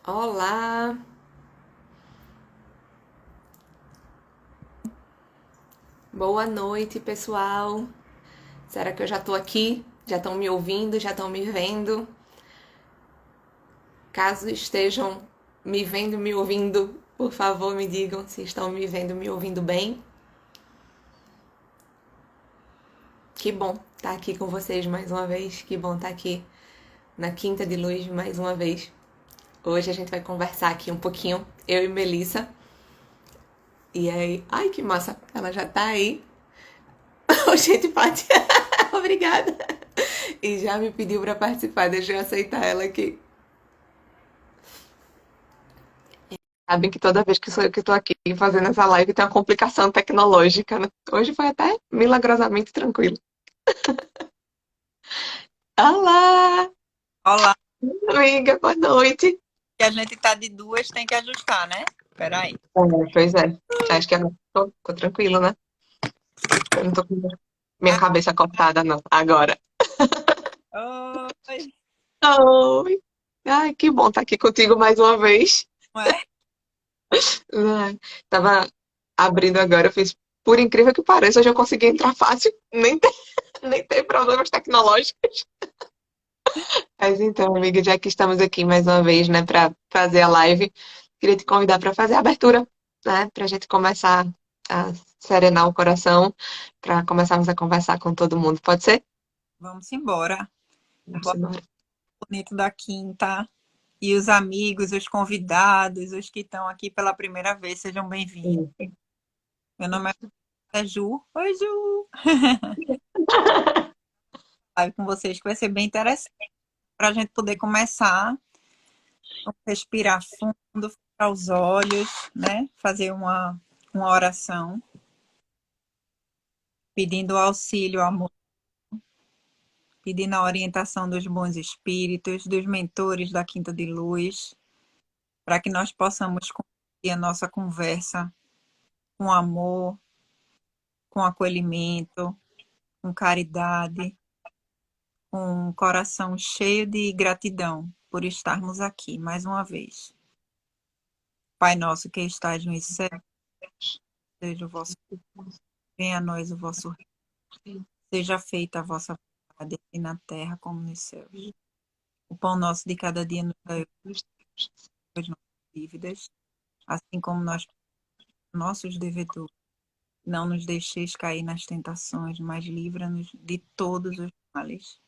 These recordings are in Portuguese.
Olá, boa noite, pessoal. Será que eu já tô aqui? Já estão me ouvindo? Já estão me vendo? Caso estejam me vendo, me ouvindo, por favor, me digam se estão me vendo, me ouvindo bem. Que bom estar aqui com vocês mais uma vez. Que bom estar aqui na Quinta de Luz mais uma vez. Hoje a gente vai conversar aqui um pouquinho, eu e Melissa. E aí, ai que massa, ela já tá aí. Gente, pode. Obrigada. E já me pediu para participar, deixa eu aceitar ela aqui. Sabem que toda vez que sou eu que estou aqui fazendo essa live tem uma complicação tecnológica, né? Hoje foi até milagrosamente tranquilo. Olá, Olá, amiga, boa noite. que a gente tá de duas, tem que ajustar, né? Peraí. Pois é, acho que agora ficou tranquilo, né? Eu não tô com minha Ah, cabeça cortada, não, agora. oi, Oi. Ai, que bom estar aqui contigo mais uma vez. não é? Ai, tava abrindo agora, eu fiz, por incrível que pareça, hoje eu consegui entrar fácil, nem tem problemas tecnológicos. Mas então, amiga, já que estamos aqui mais uma vez, né, para fazer a live, queria te convidar para fazer a abertura, né, para a gente começar a serenar o coração, para começarmos a conversar com todo mundo. Pode ser? Vamos embora. Vamos Bora embora. bonito da quinta. E os amigos, os convidados, os que estão aqui pela primeira vez, sejam bem-vindos. Meu nome é Ju. Oi, Ju. Live com vocês que vai ser bem interessante para a gente poder começar, respirar fundo, fechar os olhos, né? Fazer uma oração, pedindo auxílio, amor, pedindo a orientação dos bons espíritos, dos mentores da Quinta de Luz, para que nós possamos conduzir a nossa conversa com amor, com acolhimento, com caridade, com um coração cheio de gratidão por estarmos aqui mais uma vez. Pai nosso que estás nos céus, seja o vosso, venha a nós o vosso reino, seja feita a vossa vontade aqui na terra como nos céus. O pão nosso de cada dia nos dai hoje as nossas dívidas, assim como nós nossos devedores. Não nos deixeis cair nas tentações, mas livra-nos de todos os males.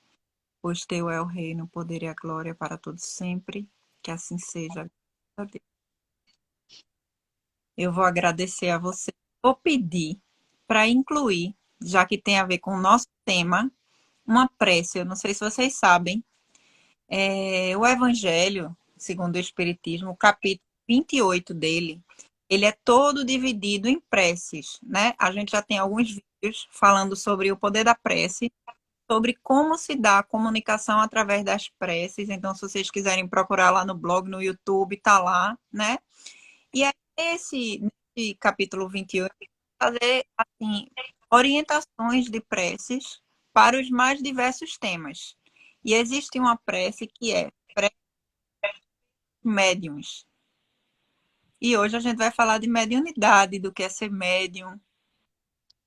Pois teu é o reino, o poder e a glória para todos sempre. Que assim seja. Graças a Deus. Eu vou agradecer a você. Vou pedir para incluir, já que tem a ver com o nosso tema, uma prece. Eu não sei se vocês sabem. O Evangelho, segundo o Espiritismo, o capítulo 28 dele, ele é todo dividido em preces, né? A gente já tem alguns vídeos falando sobre o poder da prece, sobre como se dá a comunicação através das preces. Então, se vocês quiserem procurar lá no blog, no YouTube, tá lá, né? E é nesse capítulo 28, fazer, assim, orientações de preces para os mais diversos temas. E existe uma prece que é prece médiums. E hoje a gente vai falar de mediunidade, do que é ser médium,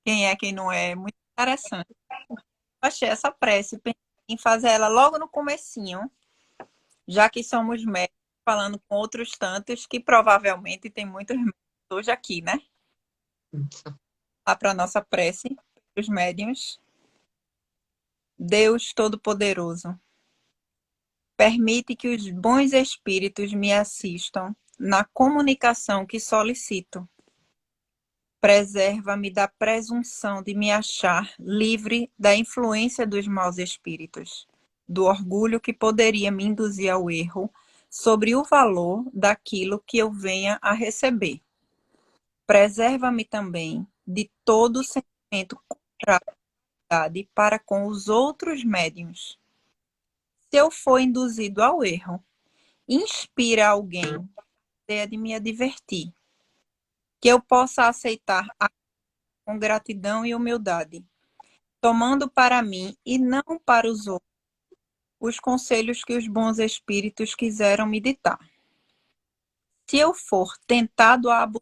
quem é, quem não é. Muito interessante. Eu achei essa prece, pensei em fazer ela logo no comecinho, já que somos médiums, falando com outros tantos que provavelmente tem muitos médiums hoje aqui, né? Lá para a nossa prece, os médiums. Deus Todo-Poderoso, permite que os bons espíritos me assistam na comunicação que solicito. Preserva-me da presunção de me achar livre da influência dos maus espíritos, do orgulho que poderia me induzir ao erro sobre o valor daquilo que eu venha a receber. Preserva-me também de todo sentimento contrário para com os outros médiuns. Se eu for induzido ao erro, inspira alguém a ideia de me advertir, que eu possa aceitar com gratidão e humildade, tomando para mim e não para os outros os conselhos que os bons espíritos quiseram me ditar. se eu for tentado a abusar,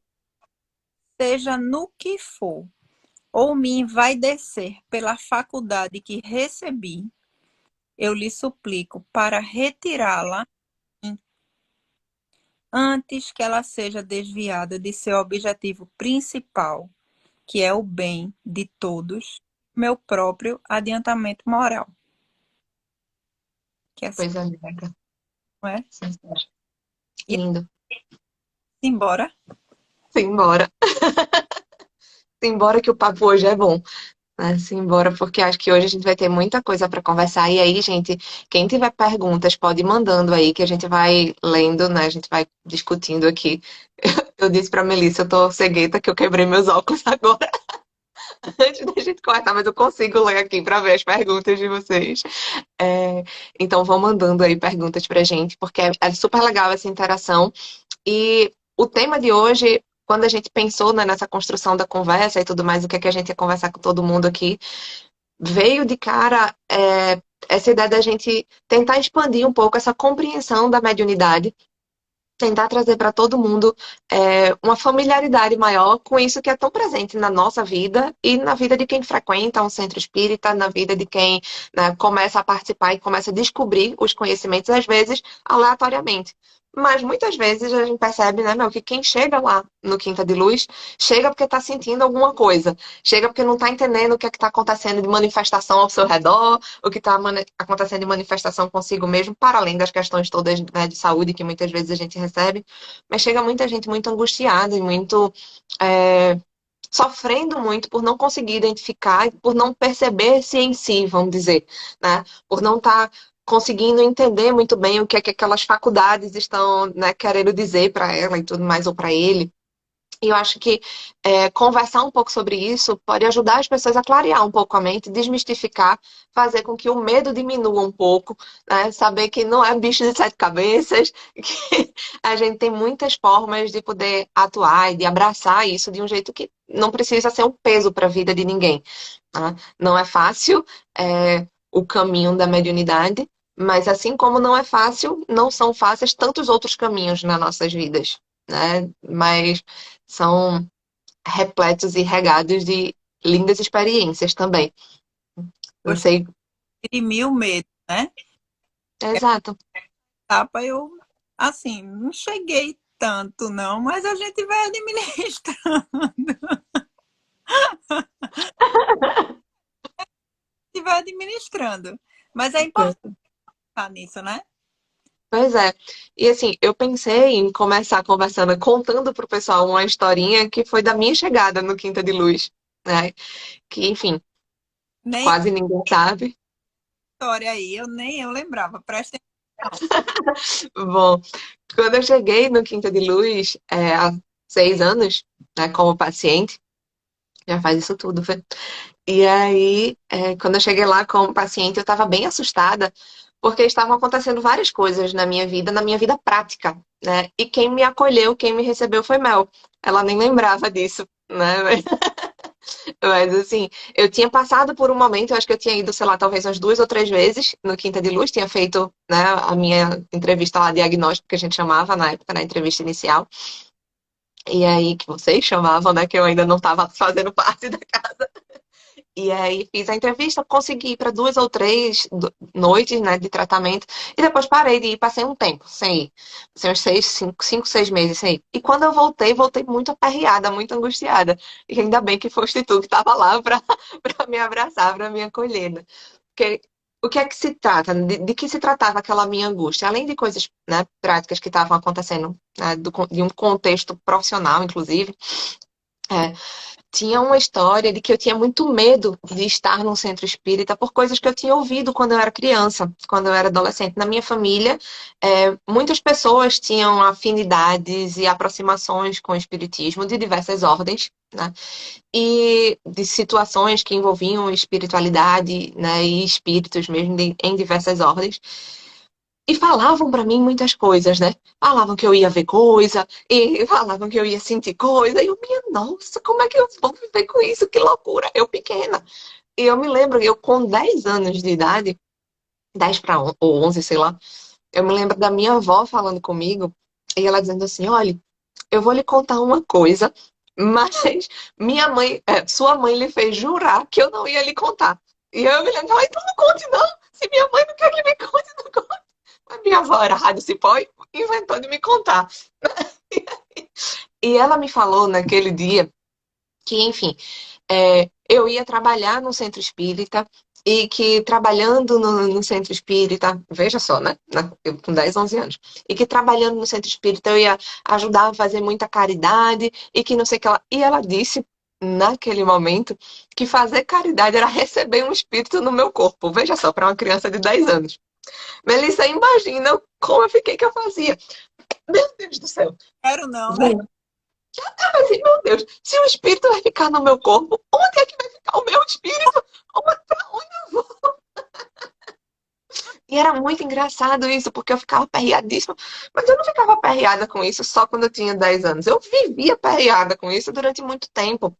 seja no que for, ou me envaidecer pela faculdade que recebi, eu lhe suplico para retirá-la antes que ela seja desviada de seu objetivo principal, que é o bem de todos, meu próprio adiantamento moral. Que é assim, Coisa linda. não é? Sincero. E Lindo. embora. Simbora. Simbora que o papo hoje é bom. Né? Simbora, porque acho que hoje a gente vai ter muita coisa para conversar. E aí, gente, quem tiver perguntas, pode ir mandando aí, que a gente vai lendo, né? A gente vai discutindo aqui. Eu disse pra Melissa, eu tô cegueta, que eu quebrei meus óculos agora, antes da gente começar, mas eu consigo ler aqui para ver as perguntas de vocês. É, então, vão mandando aí perguntas pra gente, porque é super legal essa interação. E o tema de hoje, quando a gente pensou, né, nessa construção da conversa e tudo mais, o que é que a gente ia conversar com todo mundo aqui, veio de cara essa ideia da gente tentar expandir um pouco essa compreensão da mediunidade, tentar trazer para todo mundo uma familiaridade maior com isso que é tão presente na nossa vida e na vida de quem frequenta um centro espírita, na vida de quem, né, começa a participar e começa a descobrir os conhecimentos, às vezes, aleatoriamente. Mas muitas vezes a gente percebe, né, meu, que quem chega lá no Quinta de Luz, chega porque está sentindo alguma coisa. Chega porque não está entendendo o que é que está acontecendo de manifestação ao seu redor, o que está acontecendo de manifestação consigo mesmo, para além das questões todas, né, de saúde que muitas vezes a gente recebe. Mas chega muita gente muito angustiada e muito sofrendo muito por não conseguir identificar e por não perceber-se em si, vamos dizer, né? Por não estar conseguindo entender muito bem o que é que aquelas faculdades estão, né, querendo dizer para ela e tudo mais, ou para ele. E eu acho que conversar um pouco sobre isso pode ajudar as pessoas a clarear um pouco a mente, desmistificar, fazer com que o medo diminua um pouco, né? Saber que não é bicho de sete cabeças, que a gente tem muitas formas de poder atuar e de abraçar isso de um jeito que não precisa ser um peso para a vida de ninguém. Tá? Não é fácil o caminho da mediunidade, mas assim como não é fácil, não são fáceis tantos outros caminhos nas nossas vidas, né? Mas são repletos e regados de lindas experiências também. Não Gostei sei. de mil medo, né? Exato. Etapa eu, assim, não cheguei tanto, não, mas a gente vai administrando e vai administrando. Mas é importante pensar nisso, né? Pois é. E assim, eu pensei em começar conversando, contando pro pessoal uma historinha que foi da minha chegada no Quinta de Luz, né? Que, enfim, Nem quase ninguém sabe. história aí, nem eu lembrava. Presta atenção. Bom, quando eu cheguei no Quinta de Luz, há 6 anos, né, como paciente, já faz isso tudo, foi. E aí, quando eu cheguei lá como paciente, eu estava bem assustada, porque estavam acontecendo várias coisas na minha vida prática, né? E quem me acolheu, quem me recebeu foi Mel. Ela nem lembrava disso, né? Mas assim, eu tinha passado por um momento, eu acho que eu tinha ido, sei lá, talvez umas 2 ou 3 vezes no Quinta de Luz, tinha feito, né, a minha entrevista lá, diagnóstico, que a gente chamava na época, na entrevista inicial. E aí, que vocês chamavam, né, que eu ainda não estava fazendo parte da casa. E aí fiz a entrevista, consegui ir para 2 ou 3 noites, né, de tratamento, e depois parei de ir, passei um tempo sem ir. Passei uns 6, 5, 6 meses sem ir. E quando eu voltei, voltei muito aperreada, muito angustiada. E ainda bem que foste tu que estava lá para para me abraçar, para me acolher. Né? Porque o que é que se trata? De que se tratava aquela minha angústia? Além de coisas, né, práticas que estavam acontecendo, né, de um contexto profissional, inclusive. É, tinha uma história de que eu tinha muito medo de estar num centro espírita por coisas que eu tinha ouvido quando eu era criança, quando eu era adolescente. Na minha família, muitas pessoas tinham afinidades e aproximações com o espiritismo de diversas ordens, né? E de situações que envolviam espiritualidade, né? E espíritos mesmo em diversas ordens. E falavam pra mim muitas coisas, né? Falavam que eu ia ver coisa, e falavam que eu ia sentir coisa. E eu, minha nossa, como é que eu vou viver com isso? Que loucura! Eu pequena. E eu me lembro, eu com 10 anos de idade, 10 para ou 11, sei lá, eu me lembro da minha avó falando comigo E ela dizendo assim, olha, eu vou lhe contar uma coisa, mas minha mãe, sua mãe lhe fez jurar que eu não ia lhe contar. E eu me lembro, então não conte não. Se minha mãe não quer que me conte, não conte. Mas minha avó era rádio cipó e inventou de me contar. E ela me falou naquele dia que, enfim, eu ia trabalhar no centro espírita e que trabalhando no centro espírita, veja só, né? Eu com 10, 11 anos, e que trabalhando no centro espírita eu ia ajudar a fazer muita caridade e que não sei o que ela. E ela disse, naquele momento, que fazer caridade era receber um espírito no meu corpo. Veja só, para uma criança de 10 anos. Melissa, imagina como eu fiquei que eu fazia. Meu Deus do céu. Quero não, né? Gente, assim, meu Deus, se o espírito vai ficar no meu corpo, onde é que vai ficar o meu espírito? Pra onde eu vou? E era muito engraçado isso, porque eu ficava perreadíssima. Mas eu não ficava perreada com isso só quando eu tinha 10 anos. Eu vivia perreada com isso durante muito tempo.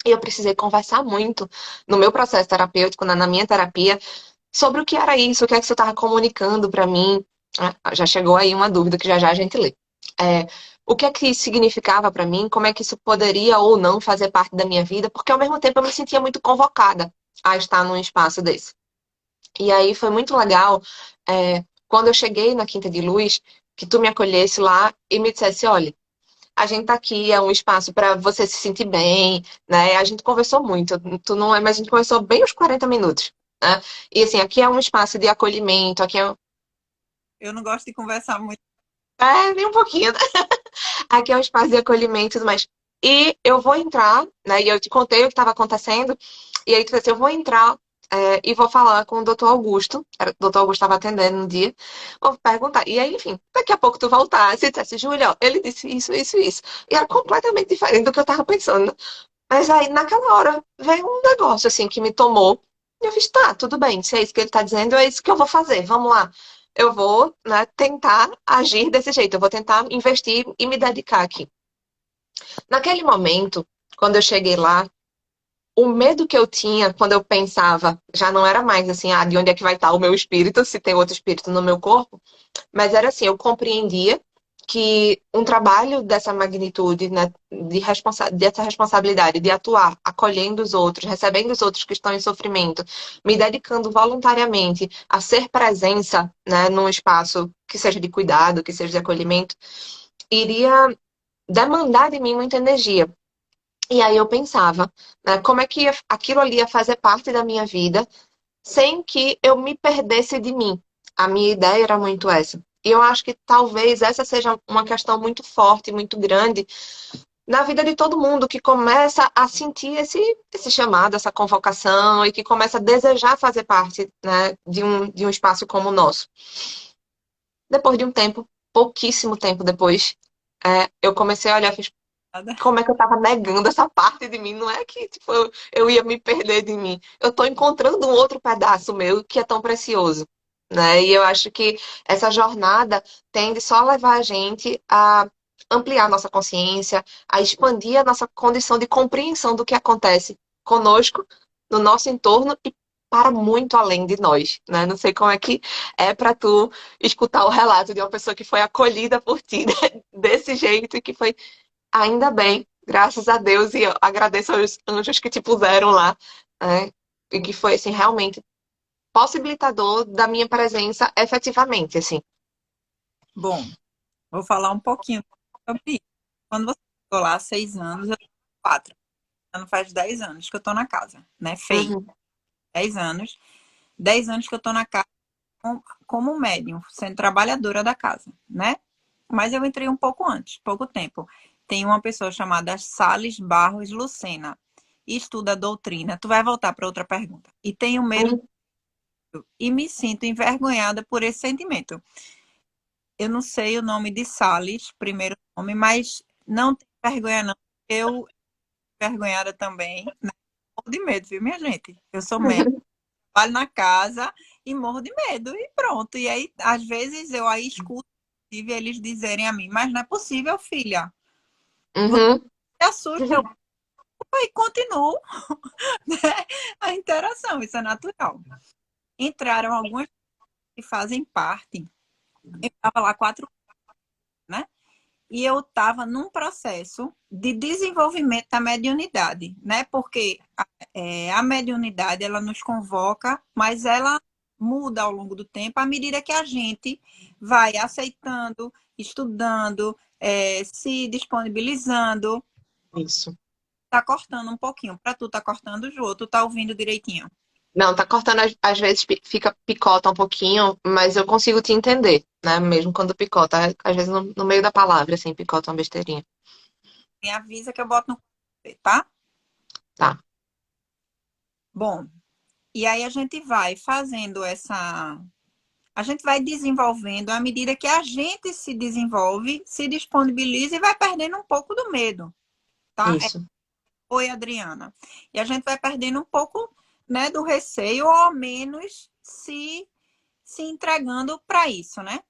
E eu precisei conversar muito no meu processo terapêutico, na minha terapia, sobre o que era isso, o que é que você estava comunicando para mim. Já chegou aí uma dúvida que já já a gente lê. É, o que é que isso significava para mim? Como é que isso poderia ou não fazer parte da minha vida? Porque ao mesmo tempo eu me sentia muito convocada a estar num espaço desse. E aí foi muito legal, quando eu cheguei na Quinta de Luz, que tu me acolhesse lá e me dissesse, olha, a gente tá aqui, é um espaço para você se sentir bem, né? A gente conversou muito, tu não é, mas a gente conversou bem uns 40 minutos, né? E assim, aqui é um espaço de acolhimento, aqui Eu não gosto de conversar muito. nem um pouquinho, né? Aqui é um espaço de acolhimento e tudo mais. E eu vou entrar, né? E eu te contei o que estava acontecendo, e aí tu disse, assim, eu vou entrar e vou falar com o doutor Augusto. O doutor Augusto estava atendendo no dia. Vou perguntar. E aí, enfim, daqui a pouco tu voltasse e dissesse, Júlia, ó, ele disse isso, isso, isso. E era completamente diferente do que eu estava pensando. Mas aí, naquela hora, veio um negócio assim que me tomou. E eu fiz, tá, tudo bem, se é isso que ele está dizendo, é isso que eu vou fazer. Vamos lá. Eu vou, né, tentar agir desse jeito. Eu vou tentar investir e me dedicar aqui. Naquele momento, quando eu cheguei lá, o medo que eu tinha quando eu pensava já não era mais assim, de onde é que vai estar o meu espírito, se tem outro espírito no meu corpo, mas era assim, eu compreendia que um trabalho dessa magnitude, né, dessa responsabilidade de atuar, acolhendo os outros, recebendo os outros que estão em sofrimento, me dedicando voluntariamente a ser presença, né, num espaço que seja de cuidado, que seja de acolhimento, iria demandar de mim muita energia. E aí eu pensava, né, como é que aquilo ali ia fazer parte da minha vida sem que eu me perdesse de mim. A minha ideia era muito essa. E eu acho que talvez essa seja uma questão muito forte, muito grande na vida de todo mundo que começa a sentir esse chamado, essa convocação e que começa a desejar fazer parte, né, de um espaço como o nosso. Depois de um tempo, pouquíssimo tempo depois, eu comecei a olhar e fiz, como é que eu tava negando essa parte de mim? Não é que tipo, eu ia me perder de mim. Eu tô encontrando um outro pedaço meu que é tão precioso, né? E eu acho que essa jornada tende só a levar a gente a ampliar a nossa consciência, a expandir a nossa condição de compreensão do que acontece conosco, no nosso entorno e para muito além de nós, né? Não sei como é que é para tu escutar o relato de uma pessoa que foi acolhida por ti desse jeito e que foi ainda bem, graças a Deus, e eu agradeço aos anjos que te puseram lá, né? E que foi, assim, realmente possibilitador da minha presença efetivamente, assim. Bom, vou falar um pouquinho sobre isso. Quando você ficou lá há 6 anos, eu tenho 4. Ano faz 10 anos que eu tô na casa, né? Fez Uhum, 10 anos. 10 anos que eu tô na casa como médium, sendo trabalhadora da casa, né? Mas eu entrei um pouco antes, pouco tempo. Tem uma pessoa chamada Sales Barros Lucena e estuda doutrina. Tu vai voltar para outra pergunta. E tenho medo uhum, e me sinto envergonhada por esse sentimento. Eu não sei o nome de Sales, primeiro nome, mas não tenho vergonha não. Eu envergonhada também, né? Morro de medo, viu, minha gente? Eu sou médica, trabalho na casa e morro de medo e pronto. E aí, às vezes, eu aí escuto inclusive, eles dizerem a mim, mas não é possível, filha. Você uhum, se assusta, eu e continuo, né? A interação, isso é natural. Entraram algumas que fazem parte. Eu estava lá 4 anos, né? e eu estava num processo de desenvolvimento da mediunidade, né? Porque a mediunidade, ela nos convoca, mas ela muda ao longo do tempo à medida que a gente vai aceitando, estudando, se disponibilizando. Isso. Tá cortando um pouquinho. Para tu tá cortando, Ju, tu tá ouvindo direitinho. Não, tá cortando, às vezes fica, picota um pouquinho, mas eu consigo te entender, né? Mesmo quando picota, às vezes no meio da palavra, assim, picota uma besteirinha. Me avisa que eu boto no, tá? Tá, Bom, e aí a gente vai fazendo a gente vai desenvolvendo à medida que a gente se desenvolve, se disponibiliza e vai perdendo um pouco do medo, tá? isso. Oi, Adriana. E a gente vai perdendo um pouco, né, do receio ou ao menos se entregando para isso, né?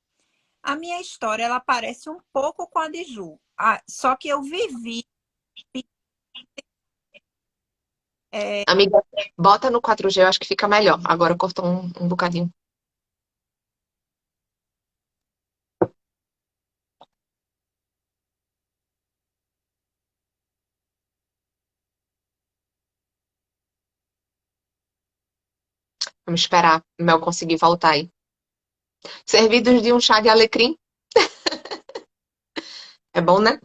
A minha história, ela parece um pouco com a de Ju. Só que eu vivi. Amiga, bota no 4G, eu acho que fica melhor. Agora cortou um bocadinho. Vamos esperar o Mel conseguir voltar aí. Servidos de um chá de alecrim. É bom, né?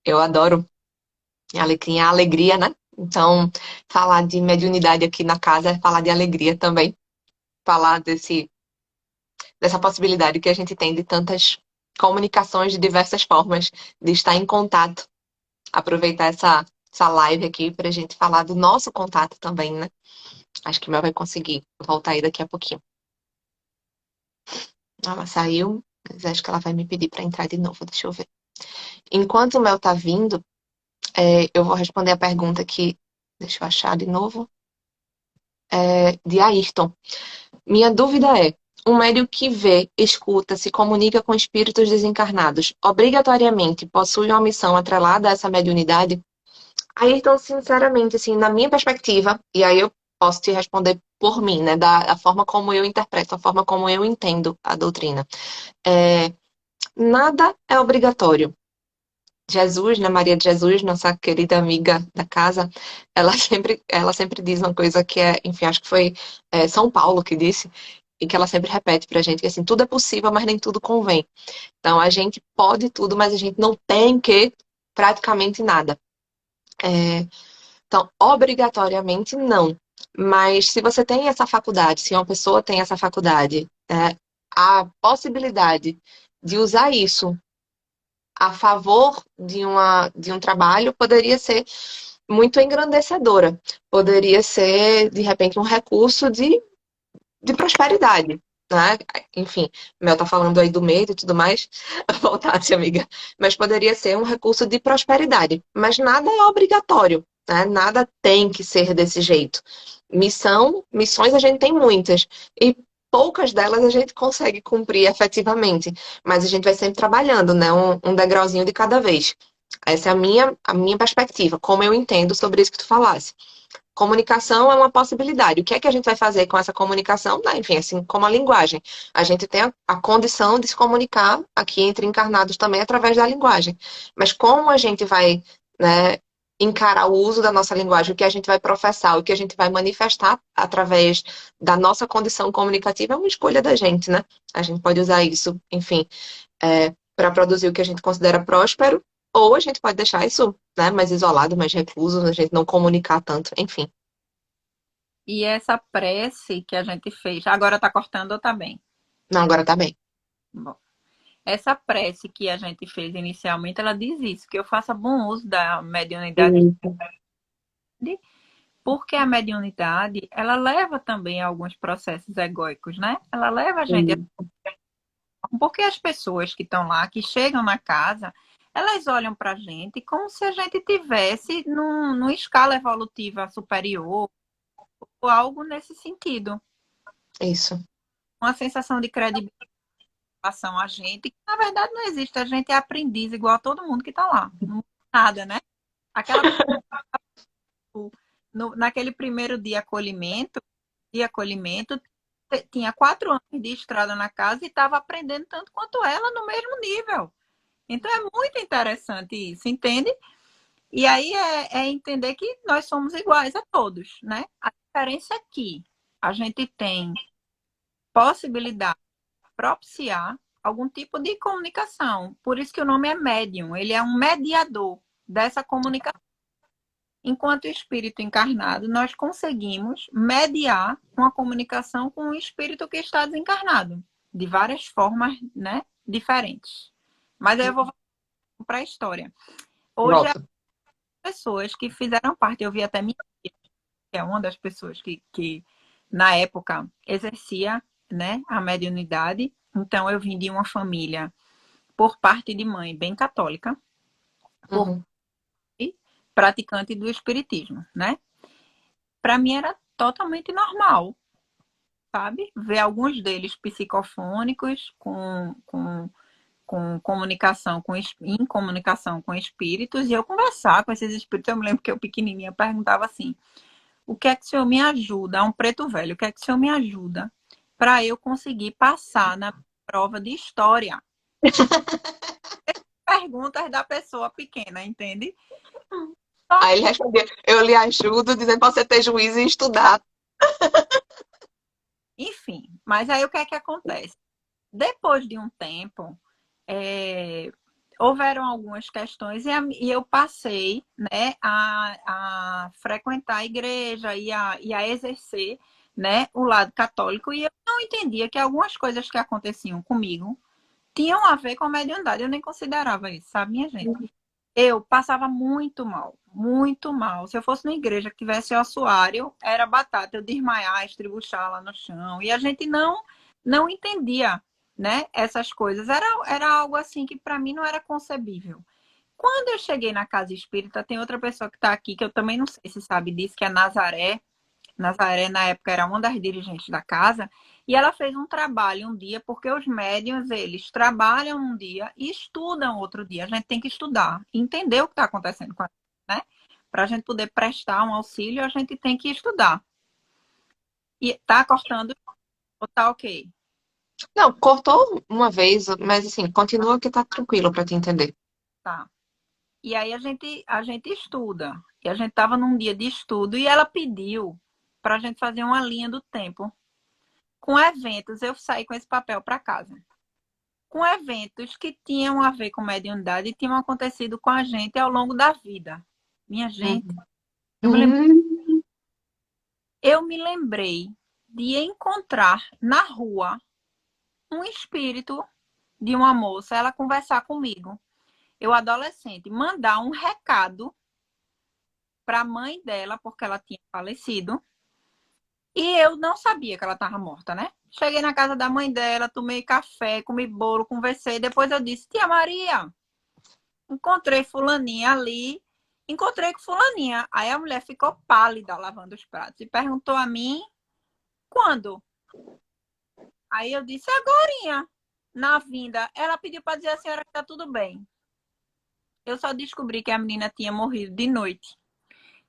Eu adoro. Alecrim é alegria, né? Então, falar de mediunidade aqui na casa é falar de alegria também. Falar dessa possibilidade que a gente tem de tantas comunicações de diversas formas, de estar em contato. Aproveitar essa live aqui para a gente falar do nosso contato também, né? Acho que o Mel vai conseguir voltar aí daqui a pouquinho. Ela saiu, mas acho que ela vai me pedir para entrar de novo. Deixa eu ver. Enquanto o Mel tá vindo, eu vou responder a pergunta que. Deixa eu achar de novo. De Ayrton. Minha dúvida é: um médium que vê, escuta, se comunica com espíritos desencarnados, obrigatoriamente possui uma missão atrelada a essa mediunidade? Ayrton, sinceramente, assim, na minha perspectiva, e aí eu posso te responder por mim, né, da forma como eu interpreto, a forma como eu entendo a doutrina. É, nada é obrigatório. Jesus, né, Maria de Jesus, nossa querida amiga da casa, ela sempre diz uma coisa que enfim, acho que foi São Paulo que disse, e que ela sempre repete pra gente, que assim, tudo é possível, mas nem tudo convém. Então, a gente pode tudo, mas a gente não tem que praticamente nada. É, então, obrigatoriamente, não. Mas se você tem essa faculdade, se uma pessoa tem essa faculdade, a possibilidade de usar isso a favor de um trabalho poderia ser muito engrandecedora. Poderia ser, de repente, um recurso de prosperidade. Né? Enfim, Mel tá falando aí do medo e tudo mais. Voltasse, amiga. Mas poderia ser um recurso de prosperidade. Mas nada é obrigatório. Né? Nada tem que ser desse jeito. Missões a gente tem muitas. E poucas delas a gente consegue cumprir efetivamente. Mas a gente vai sempre trabalhando, né? Um degrauzinho de cada vez. Essa é a minha perspectiva, como eu entendo sobre isso que tu falasse. Comunicação é uma possibilidade. O que é que a gente vai fazer com essa comunicação? Né? Enfim, assim como a linguagem. A gente tem a condição de se comunicar aqui entre encarnados também através da linguagem. Mas como a gente vai, né, encarar o uso da nossa linguagem, o que a gente vai professar, o que a gente vai manifestar através da nossa condição comunicativa é uma escolha da gente, né? A gente pode usar isso, enfim, para produzir o que a gente considera próspero, ou a gente pode deixar isso, né, mais isolado, mais recluso, a gente não comunicar tanto, enfim. E essa prece que a gente fez, agora tá cortando ou tá bem? Não, agora tá bem. Bom, essa prece que a gente fez inicialmente, ela diz isso, que eu faça bom uso da mediunidade, Isso, porque a mediunidade, ela leva também a alguns processos egóicos, né? Ela leva a gente. isso, Porque as pessoas que estão lá, que chegam na casa, elas olham para a gente como se a gente tivesse numa escala evolutiva superior ou algo nesse sentido. isso. Uma sensação de credibilidade em relação a gente, que na verdade não existe. A gente é aprendiz igual a todo mundo que está lá. Não muda nada, né? Aquela naquele primeiro dia acolhimento, tinha 4 anos de estrada na casa e estava aprendendo tanto quanto ela no mesmo nível. Então é muito interessante isso, entende? E aí é entender que nós somos iguais a todos, né? A diferença é que a gente tem possibilidade de propiciar algum tipo de comunicação. Por isso que o nome é médium. Ele é um mediador dessa comunicação. Enquanto espírito encarnado, nós conseguimos mediar uma comunicação com o espírito que está desencarnado, de várias formas, né, diferentes. Mas aí eu vou para a história. Hoje, as Volta. pessoas que fizeram parte, eu vi até minha tia, que é uma das pessoas que na época exercia, né, a mediunidade. Então, eu vim de uma família, por parte de mãe, bem católica, por Uhum. parte praticante do espiritismo, né? Para mim era totalmente normal, sabe? Ver alguns deles psicofônicos, com comunicação, em comunicação com espíritos, e eu conversar com esses espíritos. Eu me lembro que eu pequenininha perguntava assim: o que é que o senhor me ajuda? Um preto velho, o que é que o senhor me ajuda para eu conseguir passar na prova de história? Perguntas da pessoa pequena, entende? Só Aí ele que, respondia, eu lhe ajudo, dizendo para você ter juízo e estudar. enfim, mas aí o que é que acontece? Depois de um tempo, é, houveram algumas questões e eu passei, né, a frequentar a igreja e a exercer, né, o lado católico, e eu não entendia que algumas coisas que aconteciam comigo tinham a ver com a mediunidade. Eu nem considerava isso, sabe, minha gente? Eu passava muito mal, muito mal. Se eu fosse na igreja que tivesse ossuário, era batata, eu desmaiar, estribuchar lá no chão. E a gente não entendia, né, essas coisas. Era algo assim que para mim não era concebível. Quando eu cheguei na casa espírita, tem outra pessoa que está aqui, que eu também não sei se sabe disso, que é a Nazaré. Nazaré, na época, era uma das dirigentes da casa, e ela fez um trabalho um dia, porque os médiuns, eles trabalham um dia e estudam outro dia. A gente tem que estudar, entender o que está acontecendo com a gente, né? Para a gente poder prestar um auxílio, a gente tem que estudar. E tá cortando ou tá ok? Não, cortou uma vez, mas assim, continua que tá tranquilo para te entender. Tá. E aí a gente estuda. E a gente estava num dia de estudo e ela pediu para a gente fazer uma linha do tempo. Com eventos, eu saí com esse papel para casa. Com eventos que tinham a ver com mediunidade e tinham acontecido com a gente ao longo da vida. Minha gente, Uhum. eu me lembrei, Hum. eu me lembrei de encontrar na rua um espírito de uma moça, ela conversar comigo. Eu, adolescente, mandar um recado para a mãe dela, porque ela tinha falecido, e eu não sabia que ela estava morta, né? Cheguei na casa da mãe dela, tomei café, comi bolo, conversei. Depois eu disse: Tia Maria, encontrei fulaninha ali, encontrei com fulaninha. Aí a mulher ficou pálida lavando os pratos e perguntou a mim quando. Aí eu disse agorinha, na vinda. Ela pediu para dizer à senhora que tá tudo bem. Eu só descobri que a menina tinha morrido de noite.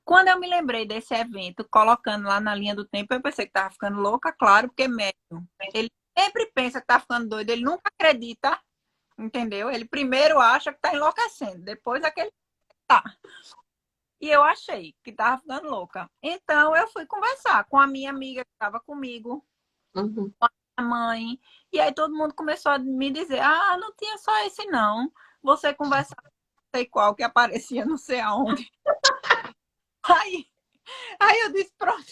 Quando eu me lembrei desse evento, colocando lá na linha do tempo, eu pensei que tava ficando louca, claro, porque médium. Ele sempre pensa que tá ficando doido, ele nunca acredita, entendeu? Ele primeiro acha que tá enlouquecendo, depois é que ele tá. E eu achei que tava ficando louca. Então eu fui conversar com a minha amiga que estava comigo, Uhum. a mãe, e aí todo mundo começou a me dizer: "Ah, não tinha só esse não. Você conversava com não sei qual que aparecia não sei aonde". Aí, aí eu disse: "Pronto,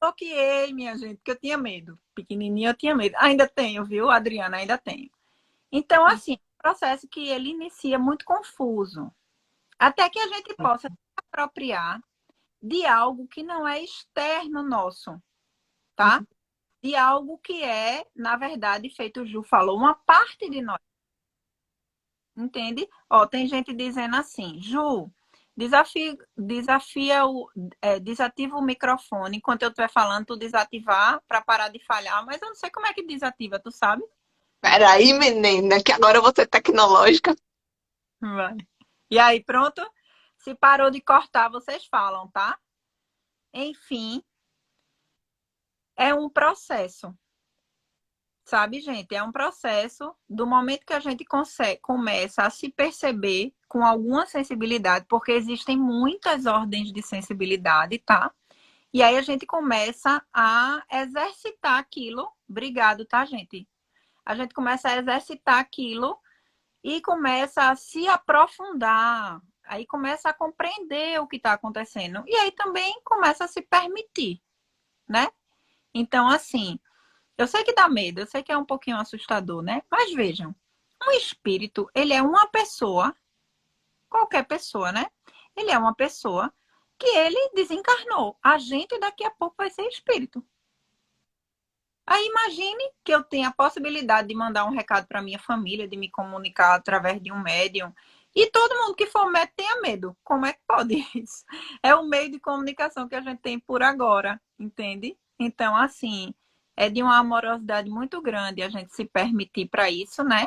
bloqueei, minha gente, porque eu tinha medo. Pequenininha eu tinha medo. Ainda tenho, viu, Adriana, ainda tenho". Então, assim, é um processo que ele inicia muito confuso, até que a gente possa se apropriar de algo que não é externo nosso, tá? De algo que é, na verdade, feito o Ju falou, uma parte de nós, entende? Ó, tem gente dizendo assim: Ju, desafia desativa o microfone enquanto eu estiver falando, tu desativar para parar de falhar, mas eu não sei como é que desativa, tu sabe? Peraí, menina, que agora eu vou ser tecnológica. Vai. E aí, pronto? Se parou de cortar, vocês falam, tá? Enfim, é um processo. Sabe, gente? É um processo do momento que a gente começa a se perceber com alguma sensibilidade, porque existem muitas ordens de sensibilidade, tá? E aí a gente começa a exercitar aquilo. Obrigado, tá, gente? A gente começa a exercitar aquilo e começa a se aprofundar. Aí começa a compreender o que está acontecendo. E aí também começa a se permitir, né? Então, assim, eu sei que dá medo, eu sei que é um pouquinho assustador, né? Mas vejam, um espírito, ele é uma pessoa, qualquer pessoa, né? Ele é uma pessoa que ele desencarnou. A gente daqui a pouco vai ser espírito. Aí imagine que eu tenha a possibilidade de mandar um recado para minha família, de me comunicar através de um médium. E todo mundo que for médium tenha medo. Como é que pode isso? É o meio de comunicação que a gente tem por agora, entende? Então, assim, é de uma amorosidade muito grande a gente se permitir para isso, né?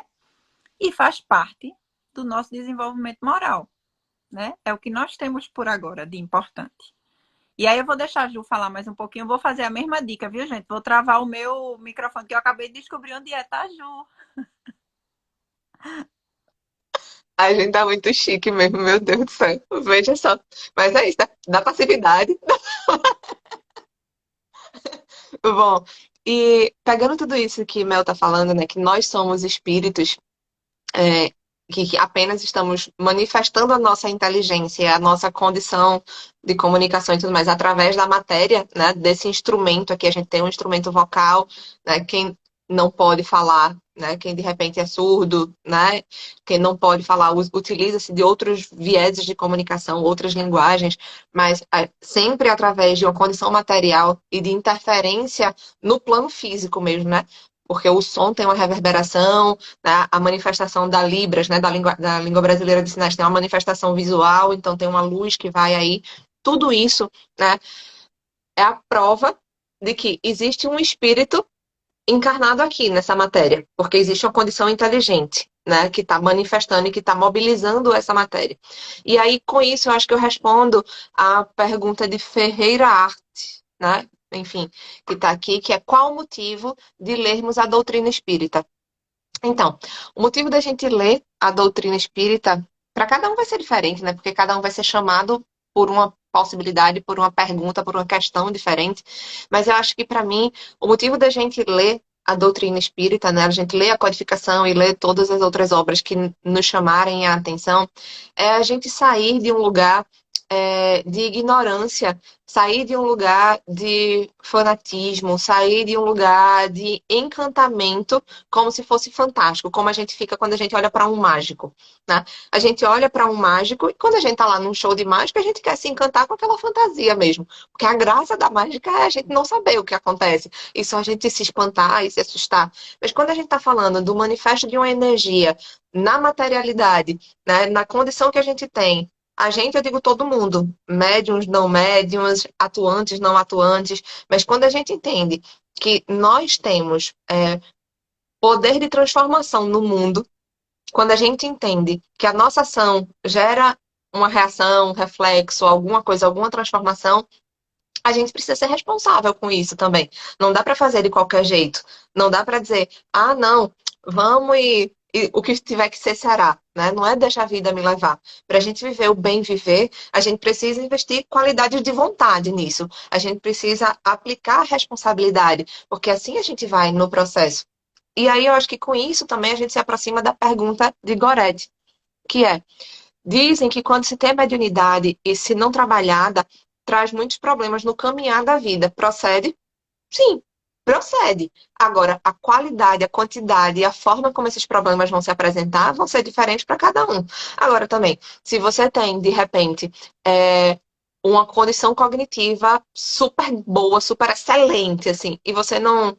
E faz parte do nosso desenvolvimento moral, né? É o que nós temos por agora de importante. E aí eu vou deixar a Ju falar mais um pouquinho. Vou fazer a mesma dica, viu, gente? Vou travar o meu microfone, que eu acabei de descobrir onde é, tá, Ju? A gente tá muito chique mesmo, meu Deus do céu. Veja só. Mas é isso, da passividade. Bom, e pegando tudo isso que Mel tá falando, né, que nós somos espíritos, é, que apenas estamos manifestando a nossa inteligência, a nossa condição de comunicação e tudo mais através da matéria, né, desse instrumento aqui. A gente tem um instrumento vocal, né, quem não pode falar, né, quem de repente é surdo, né, quem não pode falar, utiliza-se de outros vieses de comunicação, outras linguagens, mas sempre através de uma condição material e de interferência no plano físico mesmo, né? Porque o som tem uma reverberação, né? A manifestação da Libras, né? Da língua brasileira de sinais, tem uma manifestação visual, então tem uma luz que vai aí. Tudo isso, né, é a prova de que existe um espírito encarnado aqui nessa matéria, porque existe uma condição inteligente, né, que está manifestando e que está mobilizando essa matéria. E aí, com isso, eu acho que eu respondo a pergunta de Ferreira Arte, né? Enfim, que está aqui, que é qual o motivo de lermos a doutrina espírita? Então, o motivo da gente ler a doutrina espírita, para cada um vai ser diferente, né? Porque cada um vai ser chamado por uma possibilidade, por uma pergunta, por uma questão diferente. Mas eu acho que, para mim, o motivo da gente ler a doutrina espírita, né? A gente lê a codificação e lê todas as outras obras que nos chamarem a atenção, é a gente sair de um lugar de ignorância, sair de um lugar de fanatismo, sair de um lugar de encantamento, como se fosse fantástico, como a gente fica quando a gente olha para um mágico, né? A gente olha para um mágico e quando a gente tá lá num show de mágica, a gente quer se encantar com aquela fantasia mesmo, porque a graça da mágica é a gente não saber o que acontece, e só a gente se espantar e se assustar. Mas quando a gente está falando do manifesto de uma energia na materialidade, né, na condição que a gente tem, a gente, eu digo todo mundo, médiums, não médiums, atuantes, não atuantes, mas quando a gente entende que nós temos poder de transformação no mundo, quando a gente entende que a nossa ação gera uma reação, um reflexo, alguma coisa, alguma transformação, a gente precisa ser responsável com isso também. Não dá para fazer de qualquer jeito. Não dá para dizer, ah, não, vamos e o que tiver que ser será, né? Não é deixar a vida me levar. Para a gente viver o bem viver, a gente precisa investir qualidade de vontade nisso. A gente precisa aplicar a responsabilidade, porque assim a gente vai no processo. E aí eu acho que com isso também a gente se aproxima da pergunta de Goretti, que é: dizem que quando se tem a mediunidade e se não trabalhada, traz muitos problemas no caminhar da vida. Procede? Sim, procede. Agora, a qualidade, a quantidade e a forma como esses problemas vão se apresentar vão ser diferentes para cada um. Agora também, se você tem, de repente, uma condição cognitiva super boa, super excelente, assim, e você não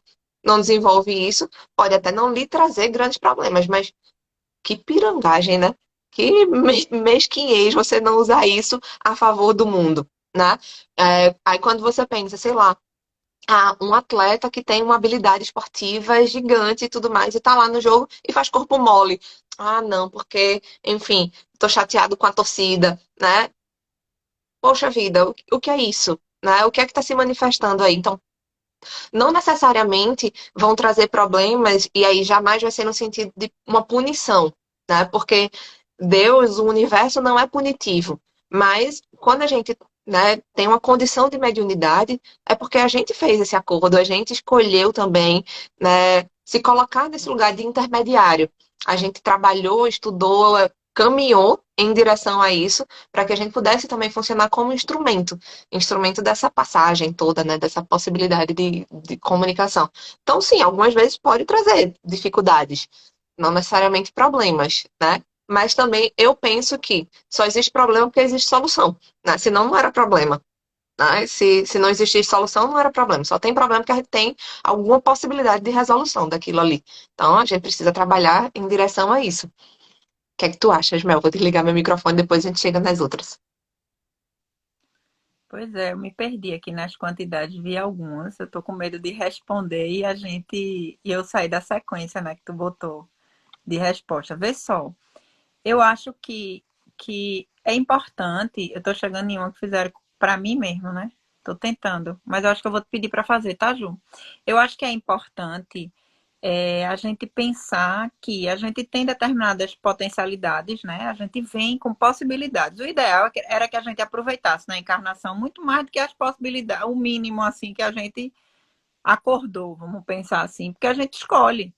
desenvolve isso, pode até não lhe trazer grandes problemas, mas que pirangagem, né? Que mesquinhez você não usar isso a favor do mundo, né? Aí quando você pensa, sei lá, um atleta que tem uma habilidade esportiva gigante e tudo mais, e tá lá no jogo e faz corpo mole. Ah, não, porque, enfim, tô chateado com a torcida, né? Poxa vida, o que é isso? Né? O que é que tá se manifestando aí? Então, Não necessariamente vão trazer problemas, e aí jamais vai ser no sentido de uma punição, né? Porque Deus, o universo não é punitivo. Mas quando a gente, né, tem uma condição de mediunidade, é porque a gente fez esse acordo, a gente escolheu também, né, se colocar nesse lugar de intermediário. A gente trabalhou, estudou, caminhou em direção a isso, para que a gente pudesse também funcionar como instrumento dessa passagem toda, né, dessa possibilidade de comunicação. Então, sim, algumas vezes pode trazer dificuldades, não necessariamente problemas, né? Mas também eu penso que só existe problema porque existe solução, né? Senão não era problema. Né? Se não existisse solução, não era problema. Só tem problema porque a gente tem alguma possibilidade de resolução daquilo ali. Então a gente precisa trabalhar em direção a isso. O que é que tu achas, Mel? Vou desligar meu microfone, depois a gente chega nas outras. Pois é, eu me perdi aqui nas quantidades, vi algumas. Eu tô com medo de responder e eu sair da sequência, né, que tu botou de resposta. Vê só. Eu acho que é importante. Eu tô chegando em uma que fizeram para mim mesmo, né? Tô tentando, mas eu acho que eu vou te pedir para fazer, tá, Ju? Eu acho que é importante a gente pensar que a gente tem determinadas potencialidades, né? A gente vem com possibilidades. O ideal era que a gente aproveitasse na encarnação muito mais do que as possibilidades, o mínimo assim que a gente acordou, vamos pensar assim, porque a gente escolhe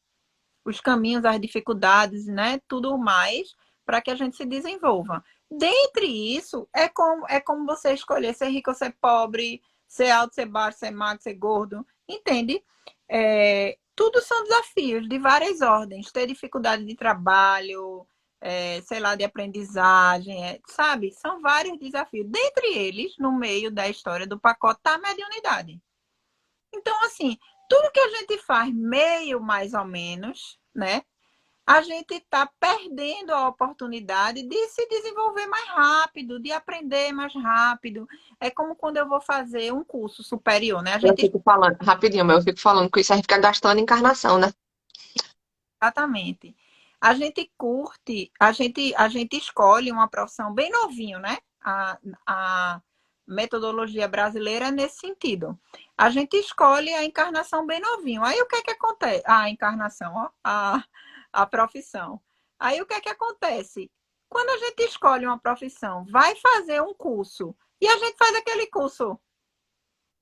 os caminhos, as dificuldades, né? Tudo mais para que a gente se desenvolva. Dentre isso, é como você escolher ser rico ou ser pobre, ser alto, ser baixo, ser magro, ser gordo, entende? Tudo são desafios de várias ordens. Ter dificuldade de trabalho, sei lá, de aprendizagem, sabe? São vários desafios. Dentre eles, no meio da história do pacote, está a mediunidade. Então, assim, tudo que a gente faz meio mais ou menos, né? A gente está perdendo a oportunidade de se desenvolver mais rápido, de aprender mais rápido. É como quando eu vou fazer um curso superior, né? A Eu gente fico falando, rapidinho, mas eu fico falando que isso a gente fica gastando encarnação, né? exatamente. A gente curte, a gente escolhe uma profissão bem novinho, né? A metodologia brasileira é nesse sentido. A gente escolhe a encarnação bem novinho. Aí o que é que acontece? A encarnação, ó, a profissão. Aí o que é que acontece? Quando a gente escolhe uma profissão, vai fazer um curso, e a gente faz aquele curso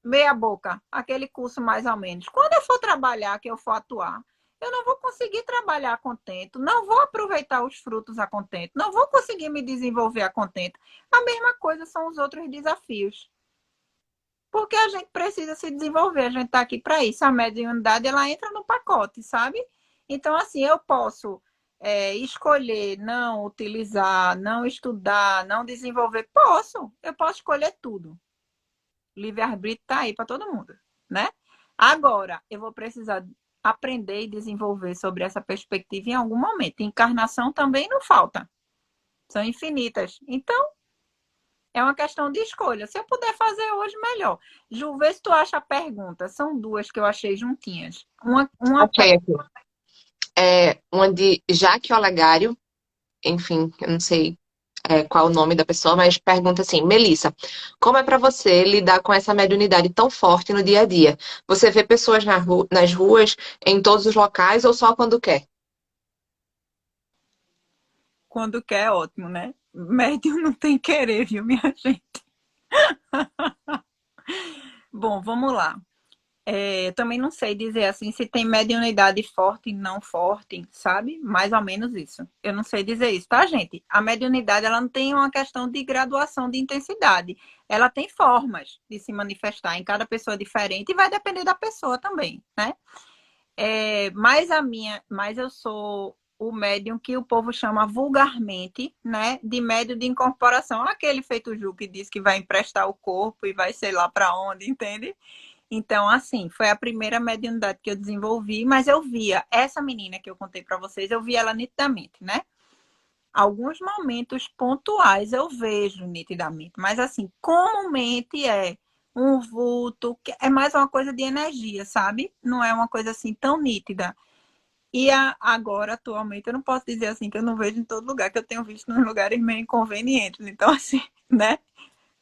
meia boca, aquele curso mais ou menos. Quando eu for trabalhar, que eu for atuar, eu não vou conseguir trabalhar a contento, não vou aproveitar os frutos a contento, não vou conseguir me desenvolver a contento. A mesma coisa são os outros desafios. Porque a gente precisa se desenvolver, a gente está aqui para isso. A mediunidade, ela entra no pacote, sabe? Então, assim, eu posso escolher não utilizar, não estudar, não desenvolver. Posso, eu posso escolher tudo. Livre-arbítrio está aí para todo mundo, né? Agora, eu vou precisar aprender e desenvolver sobre essa perspectiva em algum momento. Encarnação também não falta. São infinitas. Então, é uma questão de escolha. Se eu puder fazer hoje, melhor. Ju, vê se tu acha a pergunta. São duas que eu achei juntinhas. Uma Achei aqui. É uma de Jaque Olegário, enfim, eu não sei qual é o nome da pessoa, mas pergunta assim: Melissa, como é para você lidar com essa mediunidade tão forte no dia a dia? Você vê pessoas nas ruas, em todos os locais ou só quando quer? quando quer, é ótimo, né? Médium não tem querer, viu, minha gente? Bom, vamos lá. Eu também não sei dizer assim se tem mediunidade forte e não forte, sabe? Mais ou menos isso. Eu não sei dizer isso, tá, gente? A mediunidade, ela não tem uma questão de graduação de intensidade. Ela tem formas de se manifestar em cada pessoa diferente e vai depender da pessoa também, né? Mas eu sou o médium que o povo chama vulgarmente, né, de médium de incorporação. Aquele feito Ju que diz que vai emprestar o corpo e vai sei lá para onde, entende? Então, assim, foi a primeira mediunidade que eu desenvolvi, mas eu via essa menina que eu contei para vocês, eu via ela nitidamente, né? Alguns momentos pontuais eu vejo nitidamente, mas assim, comumente é um vulto, que é mais uma coisa de energia, sabe? Não é uma coisa assim tão nítida. Agora, atualmente, eu não posso dizer assim que eu não vejo em todo lugar, que eu tenho visto nos lugares meio inconvenientes. Então, assim, né?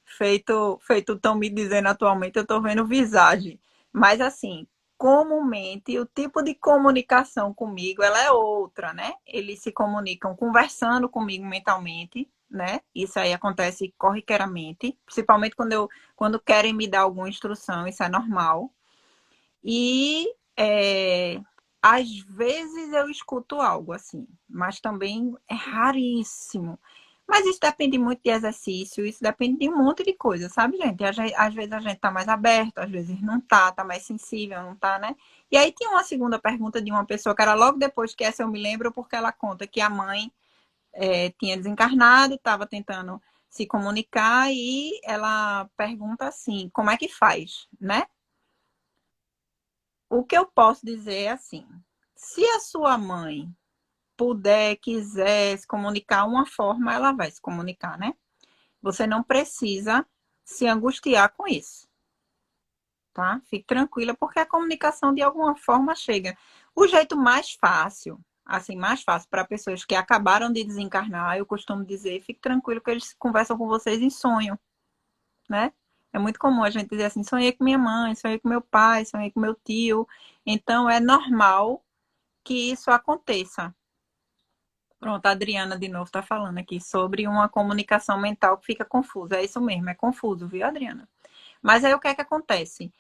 Feito estão me dizendo atualmente, eu estou vendo visagem. Mas assim, comumente o tipo de comunicação comigo ela é outra, né? Eles se comunicam conversando comigo mentalmente, né? Isso aí acontece corriqueiramente, principalmente quando querem me dar alguma instrução, isso é normal. E às vezes eu escuto algo assim, mas também é raríssimo. Mas isso depende muito de exercício, isso depende de um monte de coisa, sabe, gente? Às vezes a gente tá mais aberto, às vezes não tá mais sensível, não tá, né? E aí tinha uma segunda pergunta de uma pessoa que era logo depois que essa eu me lembro, porque ela conta que a mãe tinha desencarnado, estava tentando se comunicar e ela pergunta assim, como é que faz, né? O que eu posso dizer é assim: se a sua mãe puder, quiser se comunicar uma forma, ela vai se comunicar, né? Você não precisa se angustiar com isso, tá? Fique tranquila, porque a comunicação de alguma forma chega. O jeito mais fácil, assim, mais fácil para pessoas que acabaram de desencarnar, eu costumo dizer, fique tranquilo que eles conversam com vocês em sonho, né? É muito comum a gente dizer assim, sonhei com minha mãe, sonhei com meu pai, sonhei com meu tio. Então é normal que isso aconteça. Pronto, a Adriana de novo está falando aqui sobre uma comunicação mental que fica confusa. É isso mesmo, é confuso, viu, Adriana? Mas aí o que é que acontece?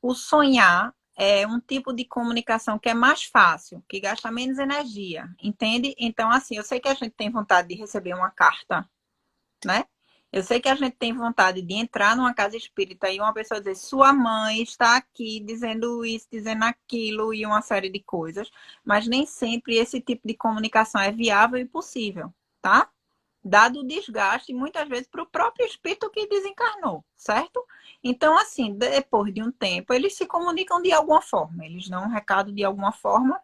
O sonhar é um tipo de comunicação que é mais fácil, que gasta menos energia, entende? Então, assim, eu sei que a gente tem vontade de receber uma carta, né? Eu sei que a gente tem vontade de entrar numa casa espírita e uma pessoa dizer, sua mãe está aqui dizendo isso, dizendo aquilo e uma série de coisas, mas nem sempre esse tipo de comunicação é viável e possível, tá? Dado o desgaste, muitas vezes, para o próprio espírito que desencarnou, certo? Então, assim, depois de um tempo, eles se comunicam de alguma forma, eles dão um recado de alguma forma.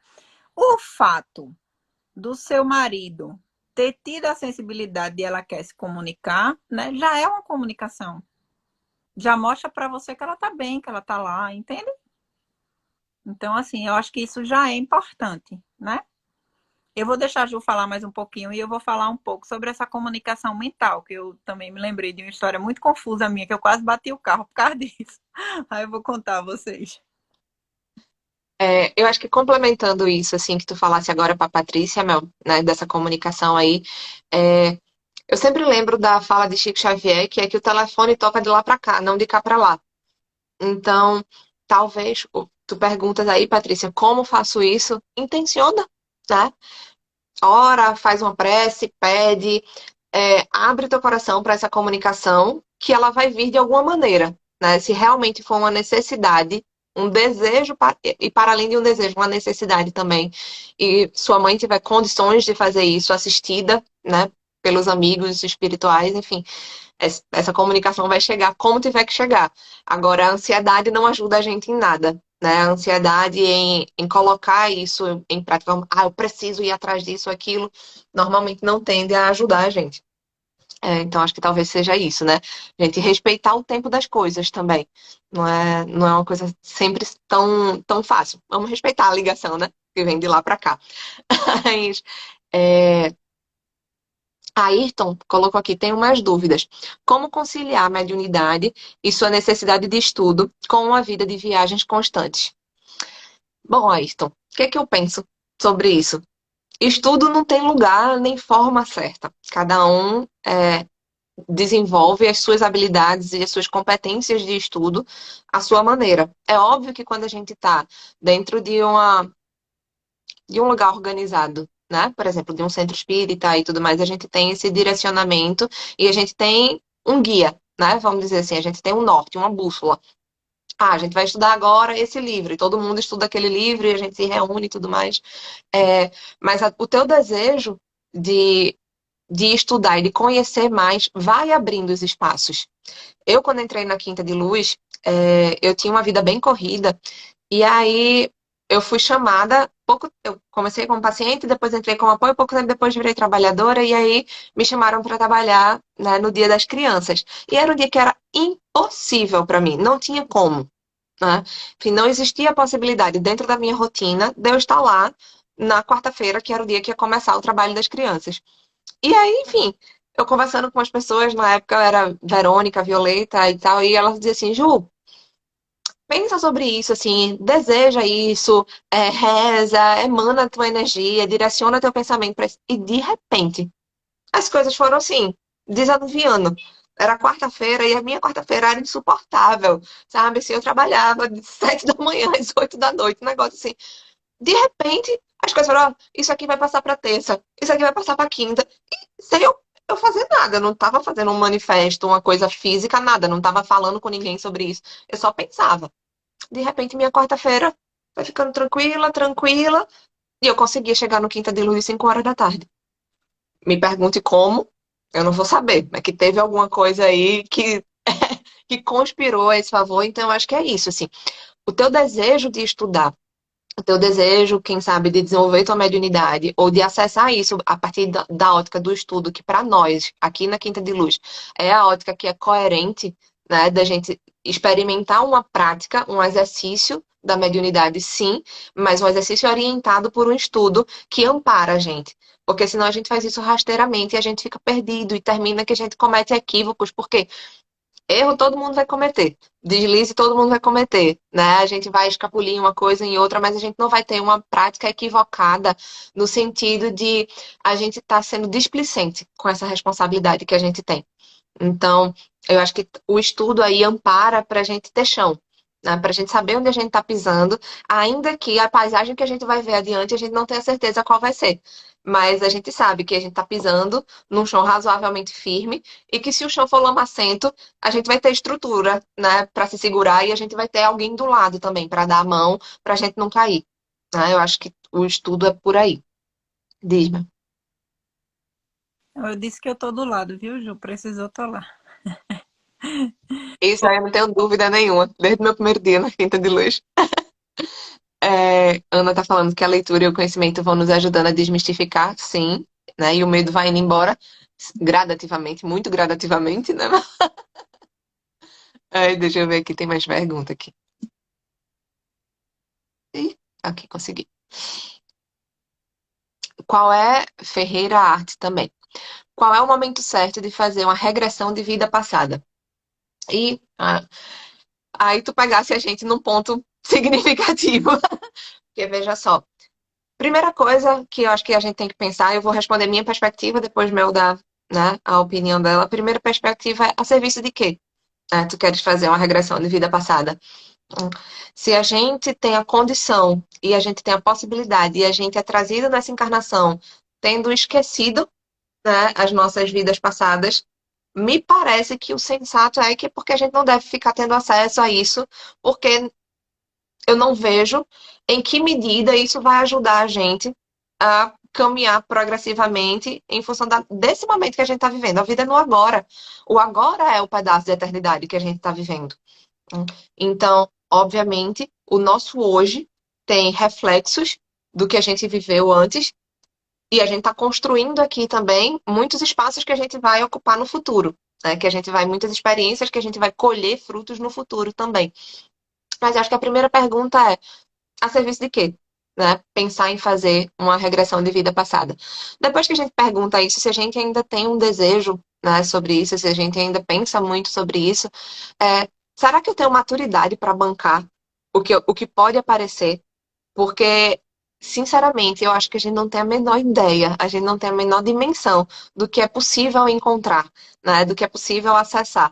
O fato do seu marido ter tido a sensibilidade de ela quer se comunicar, né? Já é uma comunicação. Já mostra para você que ela tá bem, que ela tá lá, entende? Então, assim, eu acho que isso já é importante, né? Eu vou deixar a Ju falar mais um pouquinho e eu vou falar um pouco sobre essa comunicação mental, que eu também me lembrei de uma história muito confusa minha, que eu quase bati o carro por causa disso. Aí eu vou contar a vocês. Eu acho que complementando isso, assim, que tu falasse agora para Patrícia, Mel, né, dessa comunicação aí, é, eu sempre lembro da fala de Chico Xavier, que é que o telefone toca de lá para cá, não de cá para lá. Então, talvez, tu perguntas aí, Patrícia, como faço isso? Intenciona, né? Ora, faz uma prece, pede, abre teu coração para essa comunicação, que ela vai vir de alguma maneira, né? Se realmente for uma necessidade, um desejo, e para além de um desejo, uma necessidade também, e sua mãe tiver condições de fazer isso, assistida, né? Pelos amigos espirituais, enfim, essa comunicação vai chegar como tiver que chegar. Agora, a ansiedade não ajuda a gente em nada, né? A ansiedade em colocar isso em prática, eu preciso ir atrás disso, aquilo, normalmente não tende a ajudar a gente. Então, acho que talvez seja isso, né? A gente respeitar o tempo das coisas também. Não é uma coisa sempre tão fácil. Vamos respeitar a ligação, né? Que vem de lá para cá. Mas, é, a Ayrton colocou aqui, tenho mais dúvidas. Como conciliar a mediunidade e sua necessidade de estudo com uma vida de viagens constantes? Bom, Ayrton, o que é que eu penso sobre isso? Estudo não tem lugar nem forma certa. Cada um desenvolve as suas habilidades e as suas competências de estudo à sua maneira. É óbvio que quando a gente está dentro de um lugar organizado, né? Por exemplo, de um centro espírita e tudo mais, a gente tem esse direcionamento e a gente tem um guia, né? Vamos dizer assim, a gente tem um norte, uma bússola. A gente vai estudar agora esse livro, e todo mundo estuda aquele livro e a gente se reúne e tudo mais. Mas o teu desejo de, de estudar e de conhecer mais vai abrindo os espaços. Eu, quando entrei na Quinta de Luz, eu tinha uma vida bem corrida, e aí eu fui chamada, eu comecei como paciente, depois entrei como apoio, pouco tempo depois virei trabalhadora, e aí me chamaram para trabalhar, né, no Dia das Crianças. E era um dia que era impossível para mim, não tinha como, né? Enfim, não existia a possibilidade dentro da minha rotina de eu estar lá na quarta-feira, que era o dia que ia começar o trabalho das crianças. E aí, enfim, eu conversando com as pessoas, na época era Verônica, Violeta e tal, e elas diziam assim, Ju, pensa sobre isso, assim, deseja isso, reza, emana a tua energia, direciona teu pensamento para isso. E de repente, as coisas foram assim, desanuviando. Era quarta-feira e a minha quarta-feira era insuportável, sabe? Assim, eu trabalhava de 7 da manhã às 8 da noite, um negócio assim. De repente, as coisas falaram, ó, isso aqui vai passar para terça, isso aqui vai passar para quinta. E sem eu fazer nada, eu não estava fazendo um manifesto, uma coisa física, nada, não estava falando com ninguém sobre isso. Eu só pensava. De repente, minha quarta-feira vai ficando tranquila, tranquila, e eu conseguia chegar no Quinta de Luz às 5 horas da tarde. Me pergunte como, eu não vou saber, mas que teve alguma coisa aí que conspirou a esse favor, então eu acho que é isso, assim. O teu desejo de estudar, o teu desejo, quem sabe, de desenvolver tua mediunidade ou de acessar isso a partir da ótica do estudo, que para nós, aqui na Quinta de Luz, é a ótica que é coerente, né, da gente experimentar uma prática, um exercício da mediunidade, sim, mas um exercício orientado por um estudo que ampara a gente. Porque senão a gente faz isso rasteiramente e a gente fica perdido e termina que a gente comete equívocos, porque erro todo mundo vai cometer. Deslize todo mundo vai cometer, né? A gente vai escapulir uma coisa em outra, mas a gente não vai ter uma prática equivocada no sentido de a gente estar sendo displicente com essa responsabilidade que a gente tem. Então, eu acho que o estudo aí ampara para a gente ter chão, né? Para a gente saber onde a gente está pisando, ainda que a paisagem que a gente vai ver adiante a gente não tenha certeza qual vai ser. Mas a gente sabe que a gente está pisando num chão razoavelmente firme e que se o chão for lamacento, a gente vai ter estrutura, né, para se segurar e a gente vai ter alguém do lado também para dar a mão para a gente não cair. Né? Eu acho que o estudo é por aí. Diz-me. Eu disse que eu tô do lado, viu, Ju? Precisou, tô lá. Isso aí eu não tenho dúvida nenhuma, desde o meu primeiro dia na Quinta de Luz. Ana está falando que a leitura e o conhecimento vão nos ajudando a desmistificar, sim, né? E o medo vai indo embora gradativamente, muito gradativamente, né? Deixa eu ver aqui, tem mais pergunta aqui. Ih, aqui, consegui. Qual é Ferreira Arte também? Qual é o momento certo de fazer uma regressão de vida passada? E aí tu pegasse a gente num ponto significativo. Porque veja só, primeira coisa que eu acho que a gente tem que pensar, eu vou responder minha perspectiva, depois Mel dá, né, a opinião dela. A primeira perspectiva é a serviço de quê? Tu queres fazer uma regressão de vida passada? Se a gente tem a condição e a gente tem a possibilidade e a gente é trazido nessa encarnação tendo esquecido, né, as nossas vidas passadas, me parece que o sensato é que porque a gente não deve ficar tendo acesso a isso, porque eu não vejo em que medida isso vai ajudar a gente a caminhar progressivamente em função desse momento que a gente está vivendo. A vida é no agora. O agora é o pedaço de eternidade que a gente está vivendo. Então, obviamente, o nosso hoje tem reflexos do que a gente viveu antes e a gente está construindo aqui também muitos espaços que a gente vai ocupar no futuro. Né? Que a gente vai, muitas experiências que a gente vai colher frutos no futuro também. Mas acho que a primeira pergunta é: a serviço de quê? Né? Pensar em fazer uma regressão de vida passada. Depois que a gente pergunta isso, se a gente ainda tem um desejo, né, sobre isso, se a gente ainda pensa muito sobre isso, será que eu tenho maturidade para bancar o que pode aparecer? Porque, sinceramente, eu acho que a gente não tem a menor ideia, a gente não tem a menor dimensão do que é possível encontrar, né, do que é possível acessar.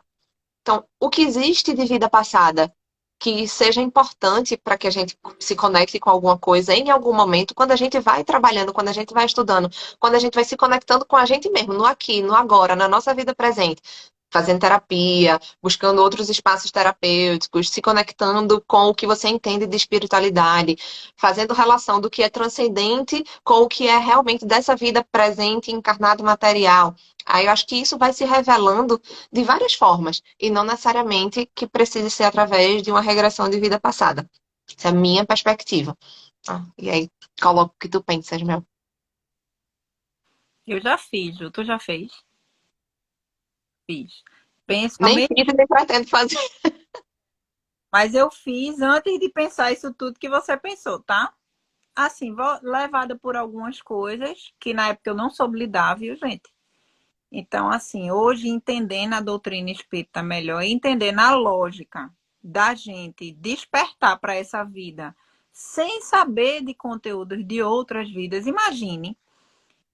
Então, o que existe de vida passada que seja importante para que a gente se conecte com alguma coisa em algum momento, quando a gente vai trabalhando, quando a gente vai estudando, quando a gente vai se conectando com a gente mesmo, no aqui, no agora, na nossa vida presente, fazendo terapia, buscando outros espaços terapêuticos, se conectando com o que você entende de espiritualidade, fazendo relação do que é transcendente com o que é realmente dessa vida presente, encarnado material. Aí eu acho que isso vai se revelando de várias formas, e não necessariamente que precise ser através de uma regressão de vida passada. Essa é a minha perspectiva. E aí, coloco o que tu pensas, meu. Eu já fiz, Ju. Tu já fez? Fiz. Penso ao Nem mesmo, fiz e nem pretendo fazer. mas eu fiz antes de pensar isso tudo que você pensou, tá? Assim, levada por algumas coisas que na época eu não soube lidar, viu, gente? Então, assim, hoje entendendo a doutrina espírita melhor, entendendo a lógica da gente despertar para essa vida sem saber de conteúdos de outras vidas, imagine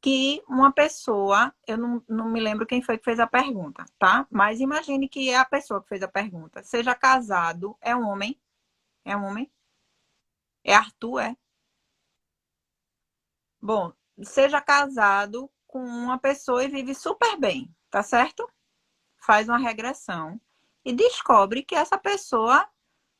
que uma pessoa, eu não me lembro quem foi que fez a pergunta, tá? Mas imagine que é a pessoa que fez a pergunta. Seja casado, é um homem? É um homem? É Arthur, é? Bom, seja casado com uma pessoa e vive super bem, tá certo? Faz uma regressão e descobre que essa pessoa,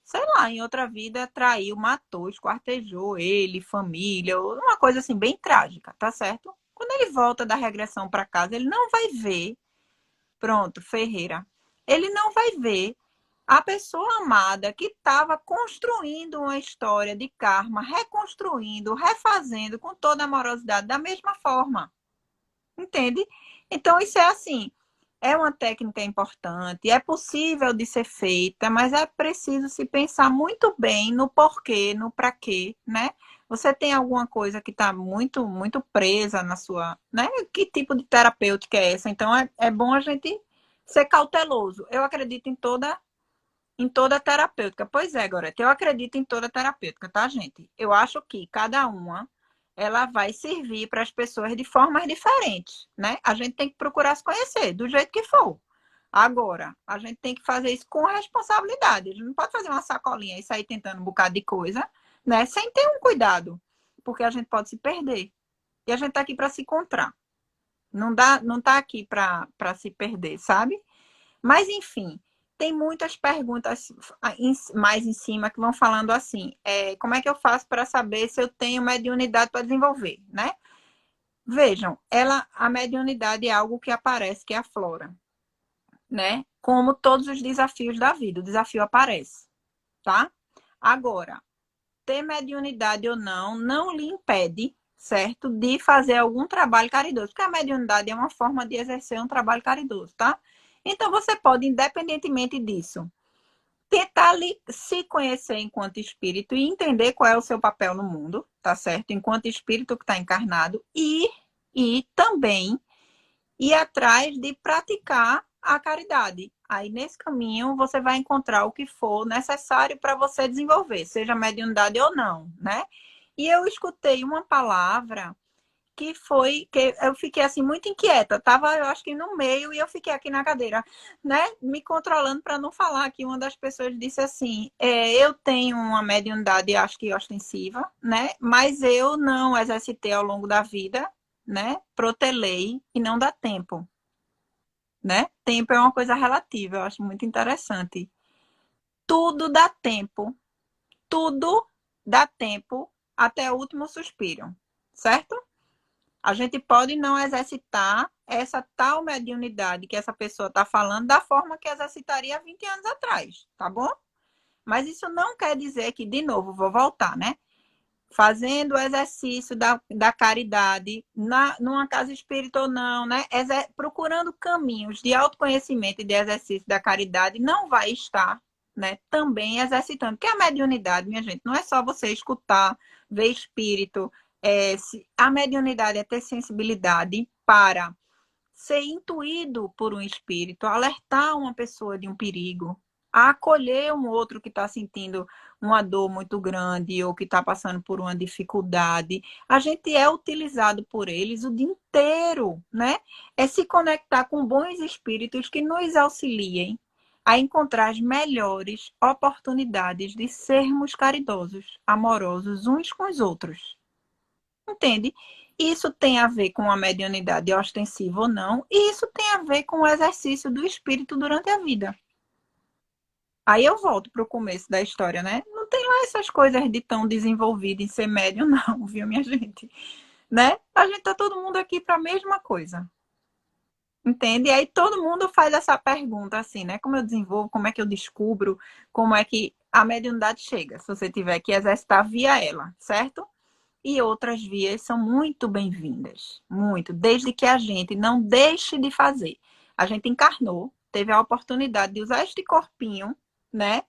sei lá, em outra vida traiu, matou, esquartejou ele, família, uma coisa assim bem trágica, tá certo? Quando ele volta da regressão para casa, ele não vai ver, pronto, Ferreira, ele não vai ver a pessoa amada que estava construindo uma história de karma, reconstruindo, refazendo com toda a amorosidade da mesma forma. Entende? Então, isso é assim, é uma técnica importante, é possível de ser feita, mas é preciso se pensar muito bem no porquê, no para quê, né? Você tem alguma coisa que está muito, muito presa na sua, né? Que tipo de terapêutica é essa? Então, é bom a gente ser cauteloso. Eu acredito em toda terapêutica. Pois é, Gorete, eu acredito em toda terapêutica, tá, gente? Eu acho que cada uma ela vai servir para as pessoas de formas diferentes, né? A gente tem que procurar se conhecer, do jeito que for. Agora, a gente tem que fazer isso com responsabilidade. A gente não pode fazer uma sacolinha e sair tentando um bocado de coisa, né? Sem ter um cuidado, porque a gente pode se perder. E a gente tá aqui para se encontrar. Não tá aqui para se perder, sabe? Mas, enfim, tem muitas perguntas mais em cima que vão falando assim: como é que eu faço para saber se eu tenho mediunidade para desenvolver, né? Vejam, a mediunidade é algo que aparece, que aflora, né? Como todos os desafios da vida, o desafio aparece, tá? Agora, ter mediunidade ou não lhe impede, certo? De fazer algum trabalho caridoso, porque a mediunidade é uma forma de exercer um trabalho caridoso, tá? Então, você pode, independentemente disso, tentar se conhecer enquanto espírito e entender qual é o seu papel no mundo, tá certo? Enquanto espírito que está encarnado e também ir atrás de praticar a caridade. Aí, nesse caminho, você vai encontrar o que for necessário para você desenvolver, seja mediunidade ou não, né? E eu escutei uma palavra que eu fiquei assim muito inquieta. Tava, eu acho que no meio e eu fiquei aqui na cadeira, né, me controlando para não falar que uma das pessoas disse assim: eu tenho uma mediunidade, acho que ostensiva, né, mas eu não exercitei ao longo da vida, né, protelei e não dá tempo, né? Tempo é uma coisa relativa, eu acho muito interessante. Tudo dá tempo, tudo dá tempo até o último suspiro, certo? A gente pode não exercitar essa tal mediunidade que essa pessoa está falando da forma que exercitaria 20 anos atrás, tá bom? Mas isso não quer dizer que, de novo, vou voltar, né? Fazendo o exercício da caridade, numa casa espírita ou não, né? Procurando caminhos de autoconhecimento e de exercício da caridade, não vai estar, né, também exercitando. Porque a mediunidade, minha gente, não é só você escutar, ver espírito. A mediunidade é ter sensibilidade para ser intuído por um espírito, alertar uma pessoa de um perigo, acolher um outro que está sentindo uma dor muito grande ou que está passando por uma dificuldade. A gente é utilizado por eles o dia inteiro, né? É se conectar com bons espíritos que nos auxiliem a encontrar as melhores oportunidades de sermos caridosos, amorosos uns com os outros. Entende? Isso tem a ver com a mediunidade ostensiva ou não, e isso tem a ver com o exercício do espírito durante a vida. Aí eu volto para o começo da história, né? Não tem lá essas coisas de tão desenvolvido em ser médium, não, viu, minha gente? Né? A gente tá todo mundo aqui para a mesma coisa. Entende? E aí todo mundo faz essa pergunta assim, né? Como eu desenvolvo, como é que eu descubro, como é que a mediunidade chega, se você tiver que exercitar via ela, certo? E outras vias são muito bem-vindas, muito, desde que a gente não deixe de fazer. A gente encarnou, teve a oportunidade de usar este corpinho, né,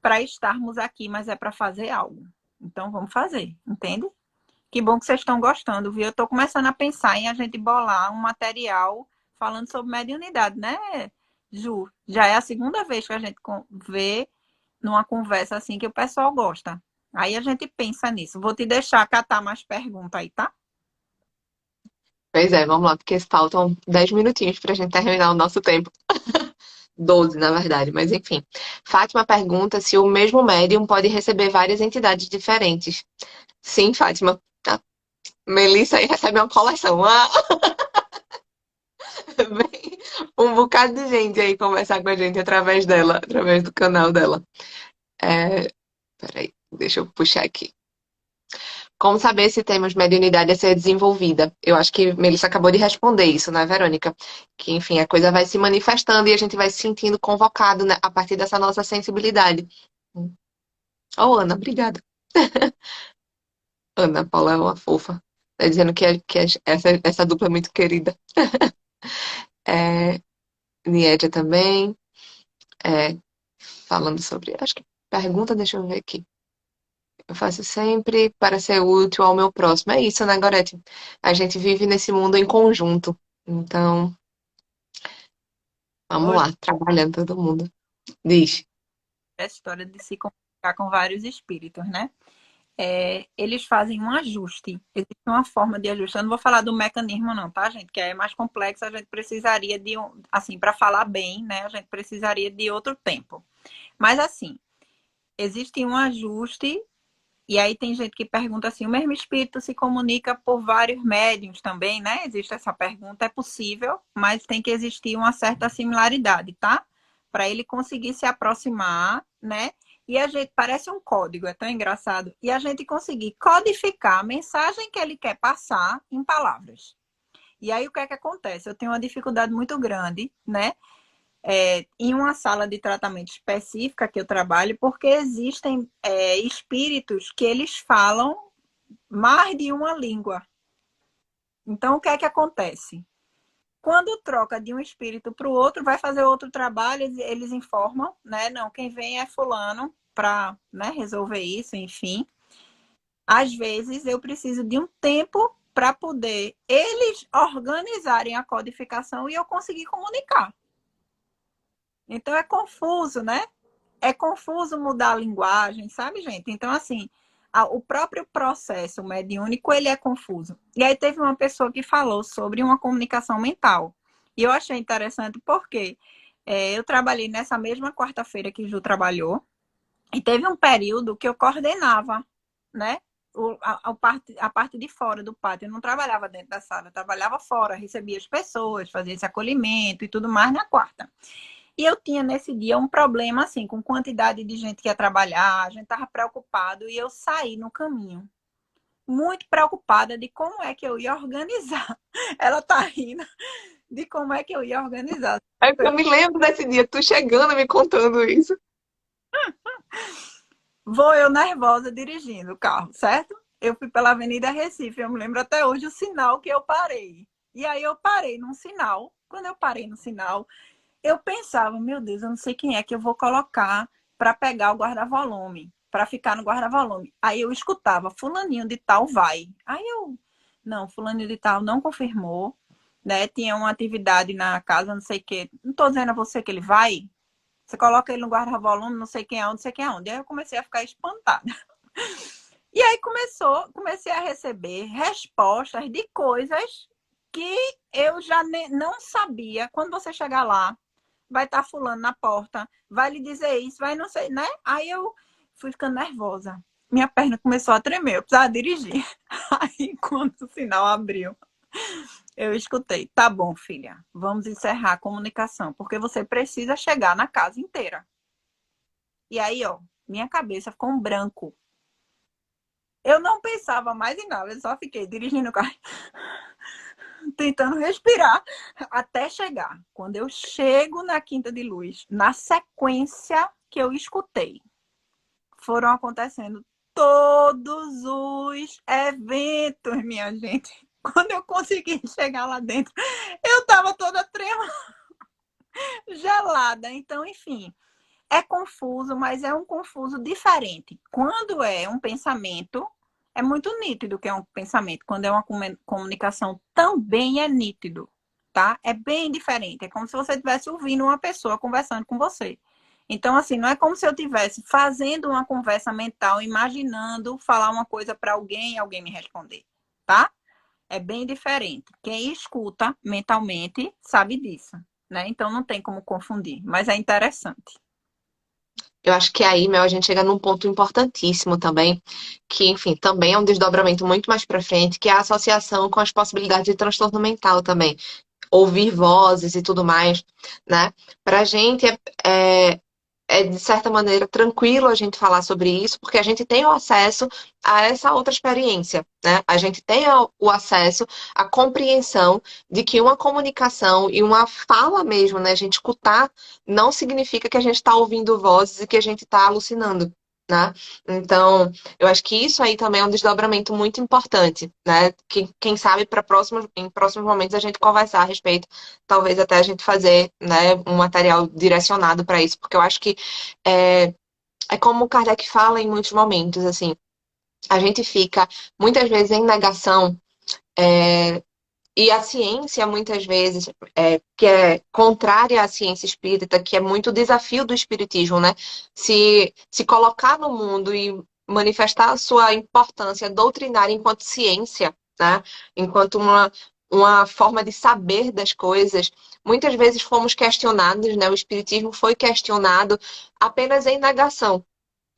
para estarmos aqui, mas é para fazer algo. Então vamos fazer, entende? Que bom que vocês estão gostando, viu? Eu estou começando a pensar em a gente bolar um material falando sobre mediunidade, né, Ju? Já é a segunda vez que a gente vê numa conversa assim que o pessoal gosta. Aí a gente pensa nisso. Vou te deixar catar mais perguntas aí, tá? Pois é, vamos lá, porque faltam 10 minutinhos pra gente terminar o nosso tempo. 12, na verdade, mas enfim. Fátima pergunta se o mesmo médium pode receber várias entidades diferentes. Sim, Fátima. A Melissa aí recebe uma coleção. Ah, vem um bocado de gente aí conversar com a gente através dela, através do canal dela. É, peraí, deixa eu puxar aqui. Como saber se temos mediunidade a ser desenvolvida? Eu acho que Melissa acabou de responder isso, né, Verônica? Que, enfim, a coisa vai se manifestando e a gente vai se sentindo convocado, né, a partir dessa nossa sensibilidade. Oh, Ana, obrigada. Ana Paula é uma fofa. Tá dizendo que essa dupla é muito querida. É, Niédia também. É, falando sobre. Acho que pergunta, deixa eu ver aqui. Eu faço sempre para ser útil ao meu próximo. É isso, né, Gorete? A gente vive nesse mundo em conjunto. Então, vamos Hoje lá, trabalhando todo mundo. Diz. é a história de se comunicar com vários espíritos, né? Eles fazem um ajuste. Existe uma forma de ajuste. Eu não vou falar do mecanismo, não, tá, gente? Que é mais complexo, a gente precisaria de assim, para falar bem, né? A gente precisaria de outro tempo. Mas assim, existe um ajuste, e aí tem gente que pergunta assim: o mesmo espírito se comunica por vários médiums também, né? Existe essa pergunta, é possível, mas tem que existir uma certa similaridade, tá? Para ele conseguir se aproximar, né? E a gente parece um código, é tão engraçado. E a gente conseguir codificar a mensagem que ele quer passar em palavras. E aí o que é que acontece? Eu tenho uma dificuldade muito grande, né? Em uma sala de tratamento específica que eu trabalho, porque existem espíritos que eles falam mais de uma língua. Então, o que é que acontece? Quando troca de um espírito para o outro, vai fazer outro trabalho, eles informam, né? Não, quem vem é fulano para, né, resolver isso, enfim. Às vezes eu preciso de um tempo para poder eles organizarem a codificação e eu conseguir comunicar. Então é confuso, né? É confuso mudar a linguagem, sabe, gente? Então, assim, o próprio processo mediúnico, ele é confuso. E aí teve uma pessoa que falou sobre uma comunicação mental. E eu achei interessante porque eu trabalhei nessa mesma quarta-feira que Ju trabalhou, e teve um período que eu coordenava, né? A parte de fora do pátio. Eu não trabalhava dentro da sala, eu trabalhava fora, recebia as pessoas, fazia esse acolhimento e tudo mais na quarta. E eu tinha nesse dia um problema, assim, com quantidade de gente que ia trabalhar, a gente estava preocupado e eu saí no caminho, muito preocupada de como é que eu ia organizar. Ela tá rindo de como é que eu ia organizar. Eu me lembro desse dia, tu chegando e me contando isso. Vou eu nervosa dirigindo o carro, certo? Eu fui pela Avenida Recife, eu me lembro até hoje o sinal que eu parei. E aí eu parei num sinal. Quando eu parei no sinal, eu pensava, meu Deus, eu não sei quem é que eu vou colocar para pegar o guarda-volume, para ficar no guarda-volume. Aí eu escutava, fulaninho de tal vai. Aí eu, não, fulaninho de tal não confirmou, né? Tinha uma atividade na casa, não sei o quê. Não tô dizendo a você que ele vai. Você coloca ele no guarda-volume, não sei quem é onde, não sei quem é onde. Aí eu comecei a ficar espantada. E aí comecei a receber respostas de coisas que eu já não sabia. Quando você chegar lá, vai estar fulano na porta, vai lhe dizer isso, vai não sei, né? Aí eu fui ficando nervosa. Minha perna começou a tremer, eu precisava dirigir. Aí quando o sinal abriu, eu escutei, tá bom, filha, vamos encerrar a comunicação, porque você precisa chegar na casa inteira. E aí, ó, minha cabeça ficou um branco. Eu não pensava mais em nada, eu só fiquei dirigindo o carro, tentando respirar até chegar. Quando eu chego na Quinta de Luz, na sequência que eu escutei, foram acontecendo todos os eventos, minha gente. Quando eu consegui chegar lá dentro, eu tava toda tremendo, gelada. Então, enfim, é confuso, mas é um confuso diferente. Quando é um pensamento, é muito nítido que é um pensamento. Quando é uma comunicação, também é nítido, tá? É bem diferente. É como se você estivesse ouvindo uma pessoa conversando com você. Então, assim, não é como se eu estivesse fazendo uma conversa mental, imaginando falar uma coisa para alguém e alguém me responder, tá? É bem diferente. Quem escuta mentalmente sabe disso, né? Então não tem como confundir, mas é interessante. Eu acho que aí, Mel, a gente chega num ponto importantíssimo também, que, enfim, também é um desdobramento muito mais para frente, que é a associação com as possibilidades de transtorno mental também. Ouvir vozes e tudo mais, né? Pra gente é, é, de certa maneira, tranquilo a gente falar sobre isso, porque a gente tem o acesso a essa outra experiência, né? A gente tem o acesso à compreensão de que uma comunicação e uma fala mesmo, né? A gente escutar não significa que a gente está ouvindo vozes e que a gente está alucinando. Né? Então, eu acho que isso aí também é um desdobramento muito importante, né? Que, quem sabe para em próximos momentos a gente conversar a respeito, talvez até a gente fazer, né, um material direcionado para isso, porque eu acho que é, é como o Kardec fala em muitos momentos, assim, a gente fica muitas vezes em negação, e a ciência, muitas vezes, que é contrária à ciência espírita, que é muito o desafio do espiritismo, né? Se colocar no mundo e manifestar a sua importância doutrinária enquanto ciência, né? Enquanto uma forma de saber das coisas. Muitas vezes fomos questionados, né? O espiritismo foi questionado apenas em negação.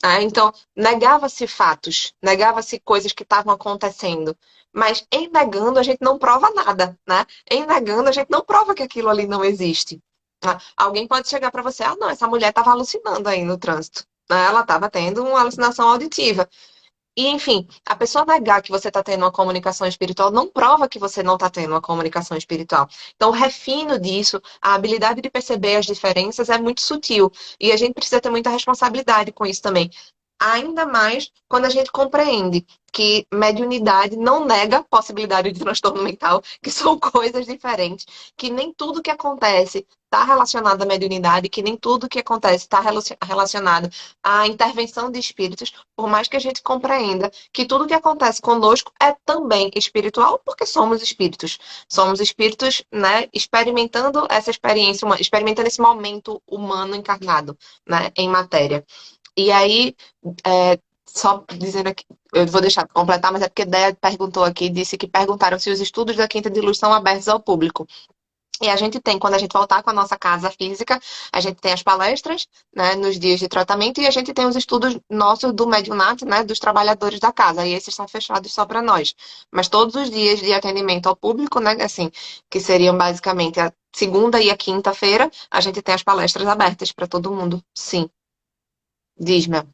Né? Então, negava-se fatos, negava-se coisas que estavam acontecendo. Mas em negando, a gente não prova nada, né? Em negando, a gente não prova que aquilo ali não existe. Né? Alguém pode chegar para você, ah, não, essa mulher estava alucinando aí no trânsito. Né? Ela estava tendo uma alucinação auditiva. E, enfim, a pessoa negar que você está tendo uma comunicação espiritual não prova que você não está tendo uma comunicação espiritual. Então, o refino disso, a habilidade de perceber as diferenças é muito sutil. E a gente precisa ter muita responsabilidade com isso também. Ainda mais quando a gente compreende que mediunidade não nega a possibilidade de transtorno mental, que são coisas diferentes, que nem tudo que acontece está relacionado à mediunidade, que nem tudo que acontece está relacionado à intervenção de espíritos, por mais que a gente compreenda que tudo que acontece conosco é também espiritual, porque somos espíritos. Somos espíritos, né, experimentando essa experiência, experimentando esse momento humano encarnado, né, em matéria. E aí, só dizendo aqui, eu vou deixar para completar, mas é porque Déia perguntou aqui, disse que perguntaram se os estudos da Quinta de Luz são abertos ao público. E a gente tem, quando a gente voltar com a nossa casa física, a gente tem as palestras, né, nos dias de tratamento, e a gente tem os estudos nossos do mediunato, né, dos trabalhadores da casa. E esses são fechados só para nós. Mas todos os dias de atendimento ao público, né, assim, que seriam basicamente a segunda e a quinta-feira, a gente tem as palestras abertas para todo mundo. Sim. Diz-me.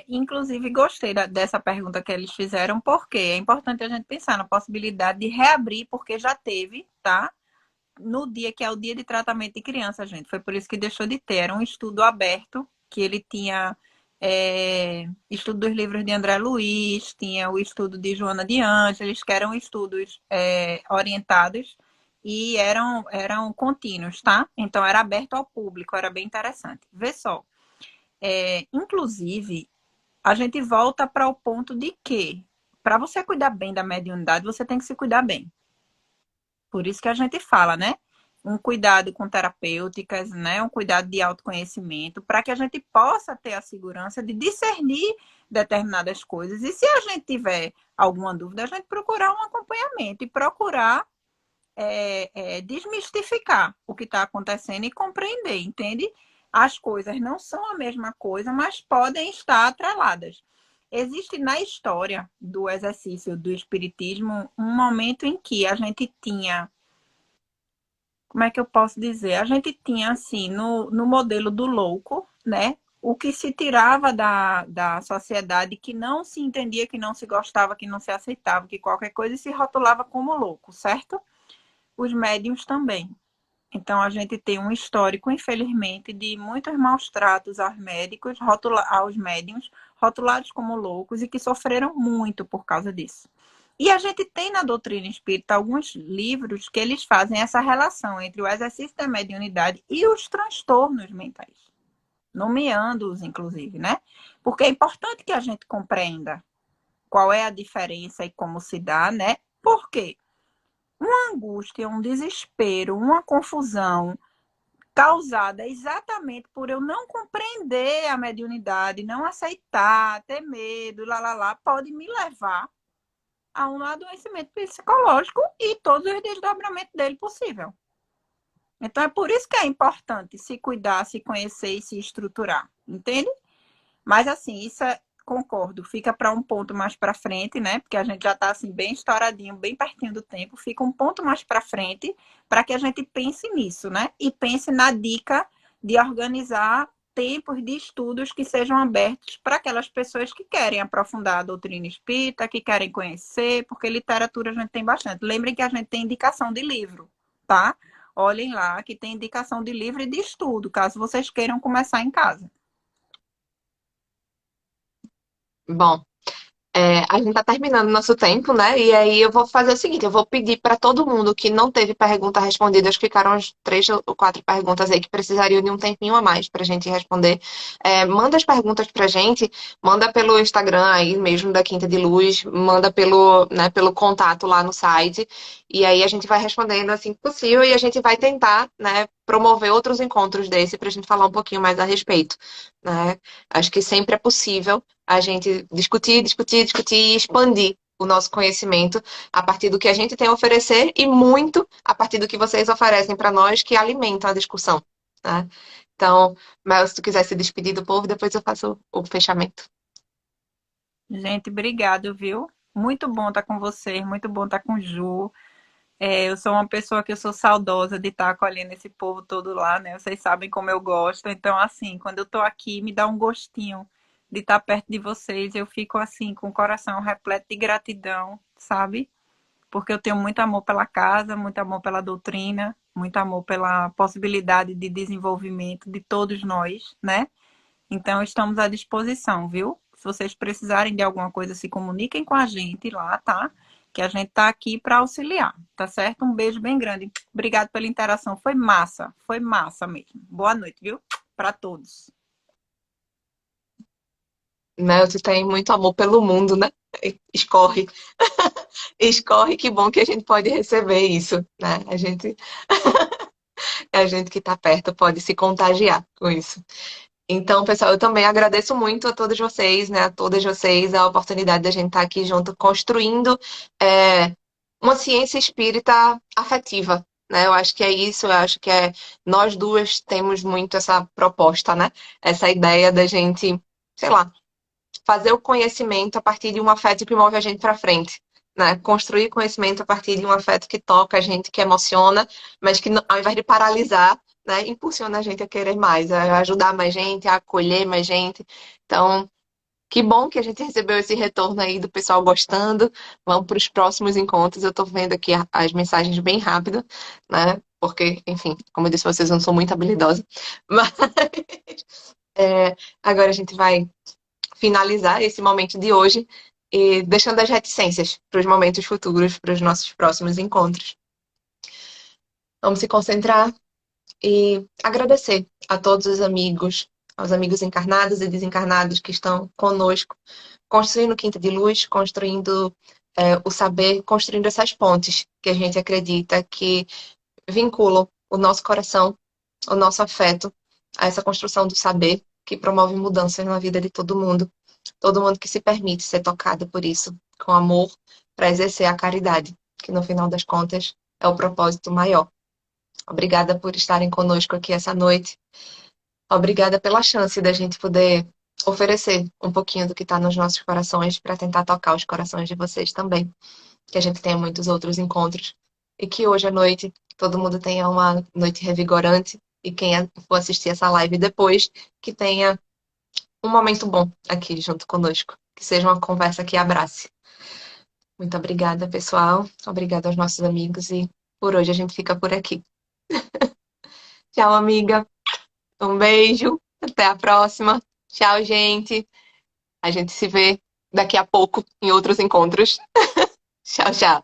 Inclusive, gostei dessa pergunta que eles fizeram, porque é importante a gente pensar na possibilidade de reabrir, porque já teve, tá? No dia que é o dia de tratamento de criança, gente. Foi por isso que deixou de ter. Era um estudo aberto, que ele tinha estudo dos livros de André Luiz, tinha o estudo de Joana de Ângeles, que eram estudos orientados e eram contínuos, tá? Então era aberto ao público, era bem interessante. Vê só. Inclusive, a gente volta para o ponto de que, para você cuidar bem da mediunidade, você tem que se cuidar bem. Por isso que a gente fala, né? Um cuidado com terapêuticas, né? Um cuidado de autoconhecimento, para que a gente possa ter a segurança de discernir determinadas coisas. E se a gente tiver alguma dúvida, a gente procurar um acompanhamento e procurar desmistificar o que está acontecendo e compreender, entende? As coisas não são a mesma coisa, mas podem estar atreladas. Existe na história do exercício do espiritismo um momento em que a gente tinha, como é que eu posso dizer? A gente tinha, assim, no modelo do louco, né? O que se tirava da sociedade que não se entendia, que não se gostava, que não se aceitava, que qualquer coisa se rotulava como louco, certo? Os médiums também. Então, a gente tem um histórico, infelizmente, de muitos maus tratos aos médicos, aos médiums, rotulados como loucos e que sofreram muito por causa disso. E a gente tem na doutrina espírita alguns livros que eles fazem essa relação entre o exercício da mediunidade e os transtornos mentais, nomeando-os, inclusive, né? Porque é importante que a gente compreenda qual é a diferença e como se dá, né? Por quê? Uma angústia, um desespero, uma confusão causada exatamente por eu não compreender a mediunidade, não aceitar, ter medo, pode me levar a um adoecimento psicológico e todos os desdobramentos dele possível. Então é por isso que é importante se cuidar, se conhecer e se estruturar, entende? Mas assim, concordo, fica para um ponto mais para frente, né? Porque a gente já está assim bem estouradinho, bem pertinho do tempo, fica um ponto mais para frente para que a gente pense nisso, né? E pense na dica de organizar tempos de estudos que sejam abertos para aquelas pessoas que querem aprofundar a doutrina espírita, que querem conhecer, porque literatura a gente tem bastante. Lembrem que a gente tem indicação de livro, tá? Olhem lá que tem indicação de livro e de estudo, caso vocês queiram começar em casa. Bom, a gente tá terminando o nosso tempo, né? E aí eu vou fazer o seguinte, eu vou pedir para todo mundo que não teve pergunta respondida, acho que ficaram as 3 ou 4 perguntas aí que precisariam de um tempinho a mais pra gente responder. Manda as perguntas pra gente, manda pelo Instagram aí mesmo da Quinta de Luz, manda pelo contato lá no site, e aí a gente vai respondendo assim que possível e a gente vai tentar, né, promover outros encontros desse pra gente falar um pouquinho mais a respeito, né? Acho que sempre é possível a gente discutir, discutir, discutir e expandir o nosso conhecimento a partir do que a gente tem a oferecer e muito a partir do que vocês oferecem para nós, que alimentam a discussão, né? Então, Mel, se tu quiser se despedir do povo, depois eu faço o fechamento. Gente, obrigado, viu? Muito bom estar com vocês, muito bom estar com o Ju. Eu sou uma pessoa que eu sou saudosa de estar acolhendo esse povo todo lá, né? Vocês sabem como eu gosto. Então, assim, quando eu tô aqui, me dá um gostinho de estar perto de vocês. Eu fico, assim, com o coração repleto de gratidão, sabe? Porque eu tenho muito amor pela casa, muito amor pela doutrina, muito amor pela possibilidade de desenvolvimento de todos nós, né? Então, estamos à disposição, viu? Se vocês precisarem de alguma coisa, se comuniquem com a gente lá, tá? Que a gente tá aqui para auxiliar, tá certo? Um beijo bem grande. Obrigado pela interação. Foi massa mesmo. Boa noite, viu? Para todos. Mel, tu tem muito amor pelo mundo, né? Escorre. Escorre, que bom que a gente pode receber isso, né? A gente que está perto pode se contagiar com isso. Então, pessoal, eu também agradeço muito a todos vocês, né? A todas vocês, a oportunidade da gente estar aqui junto, construindo uma ciência espírita afetiva, né? Eu acho que é isso, eu acho que nós duas temos muito essa proposta, né? Essa ideia da gente, sei lá, fazer o conhecimento a partir de um afeto que move a gente para frente. Né? Construir conhecimento a partir de um afeto que toca a gente, que emociona, mas que ao invés de paralisar, né, impulsiona a gente a querer mais, a ajudar mais gente, a acolher mais gente. Então, que bom que a gente recebeu esse retorno aí do pessoal gostando. Vamos para os próximos encontros. Eu estou vendo aqui as mensagens bem rápido, né? Porque, enfim, como eu disse, vocês não são muito habilidosa. Mas agora a gente vai finalizar esse momento de hoje e deixando as reticências para os momentos futuros, para os nossos próximos encontros. Vamos se concentrar e agradecer a todos os amigos, aos amigos encarnados e desencarnados que estão conosco, construindo Quinta de Luz, construindo o saber, construindo essas pontes que a gente acredita que vinculam o nosso coração, o nosso afeto a essa construção do saber que promove mudanças na vida de todo mundo que se permite ser tocado por isso, com amor, para exercer a caridade, que no final das contas é o propósito maior. Obrigada por estarem conosco aqui essa noite. Obrigada pela chance da gente poder oferecer um pouquinho do que está nos nossos corações para tentar tocar os corações de vocês também. Que a gente tenha muitos outros encontros e que hoje à noite todo mundo tenha uma noite revigorante e quem for assistir essa live depois, que tenha um momento bom aqui junto conosco. Que seja uma conversa que abrace. Muito obrigada, pessoal. Obrigada aos nossos amigos e por hoje a gente fica por aqui. Tchau, amiga. Um beijo. Até a próxima. Tchau, gente. A gente se vê daqui a pouco em outros encontros. Tchau, tchau.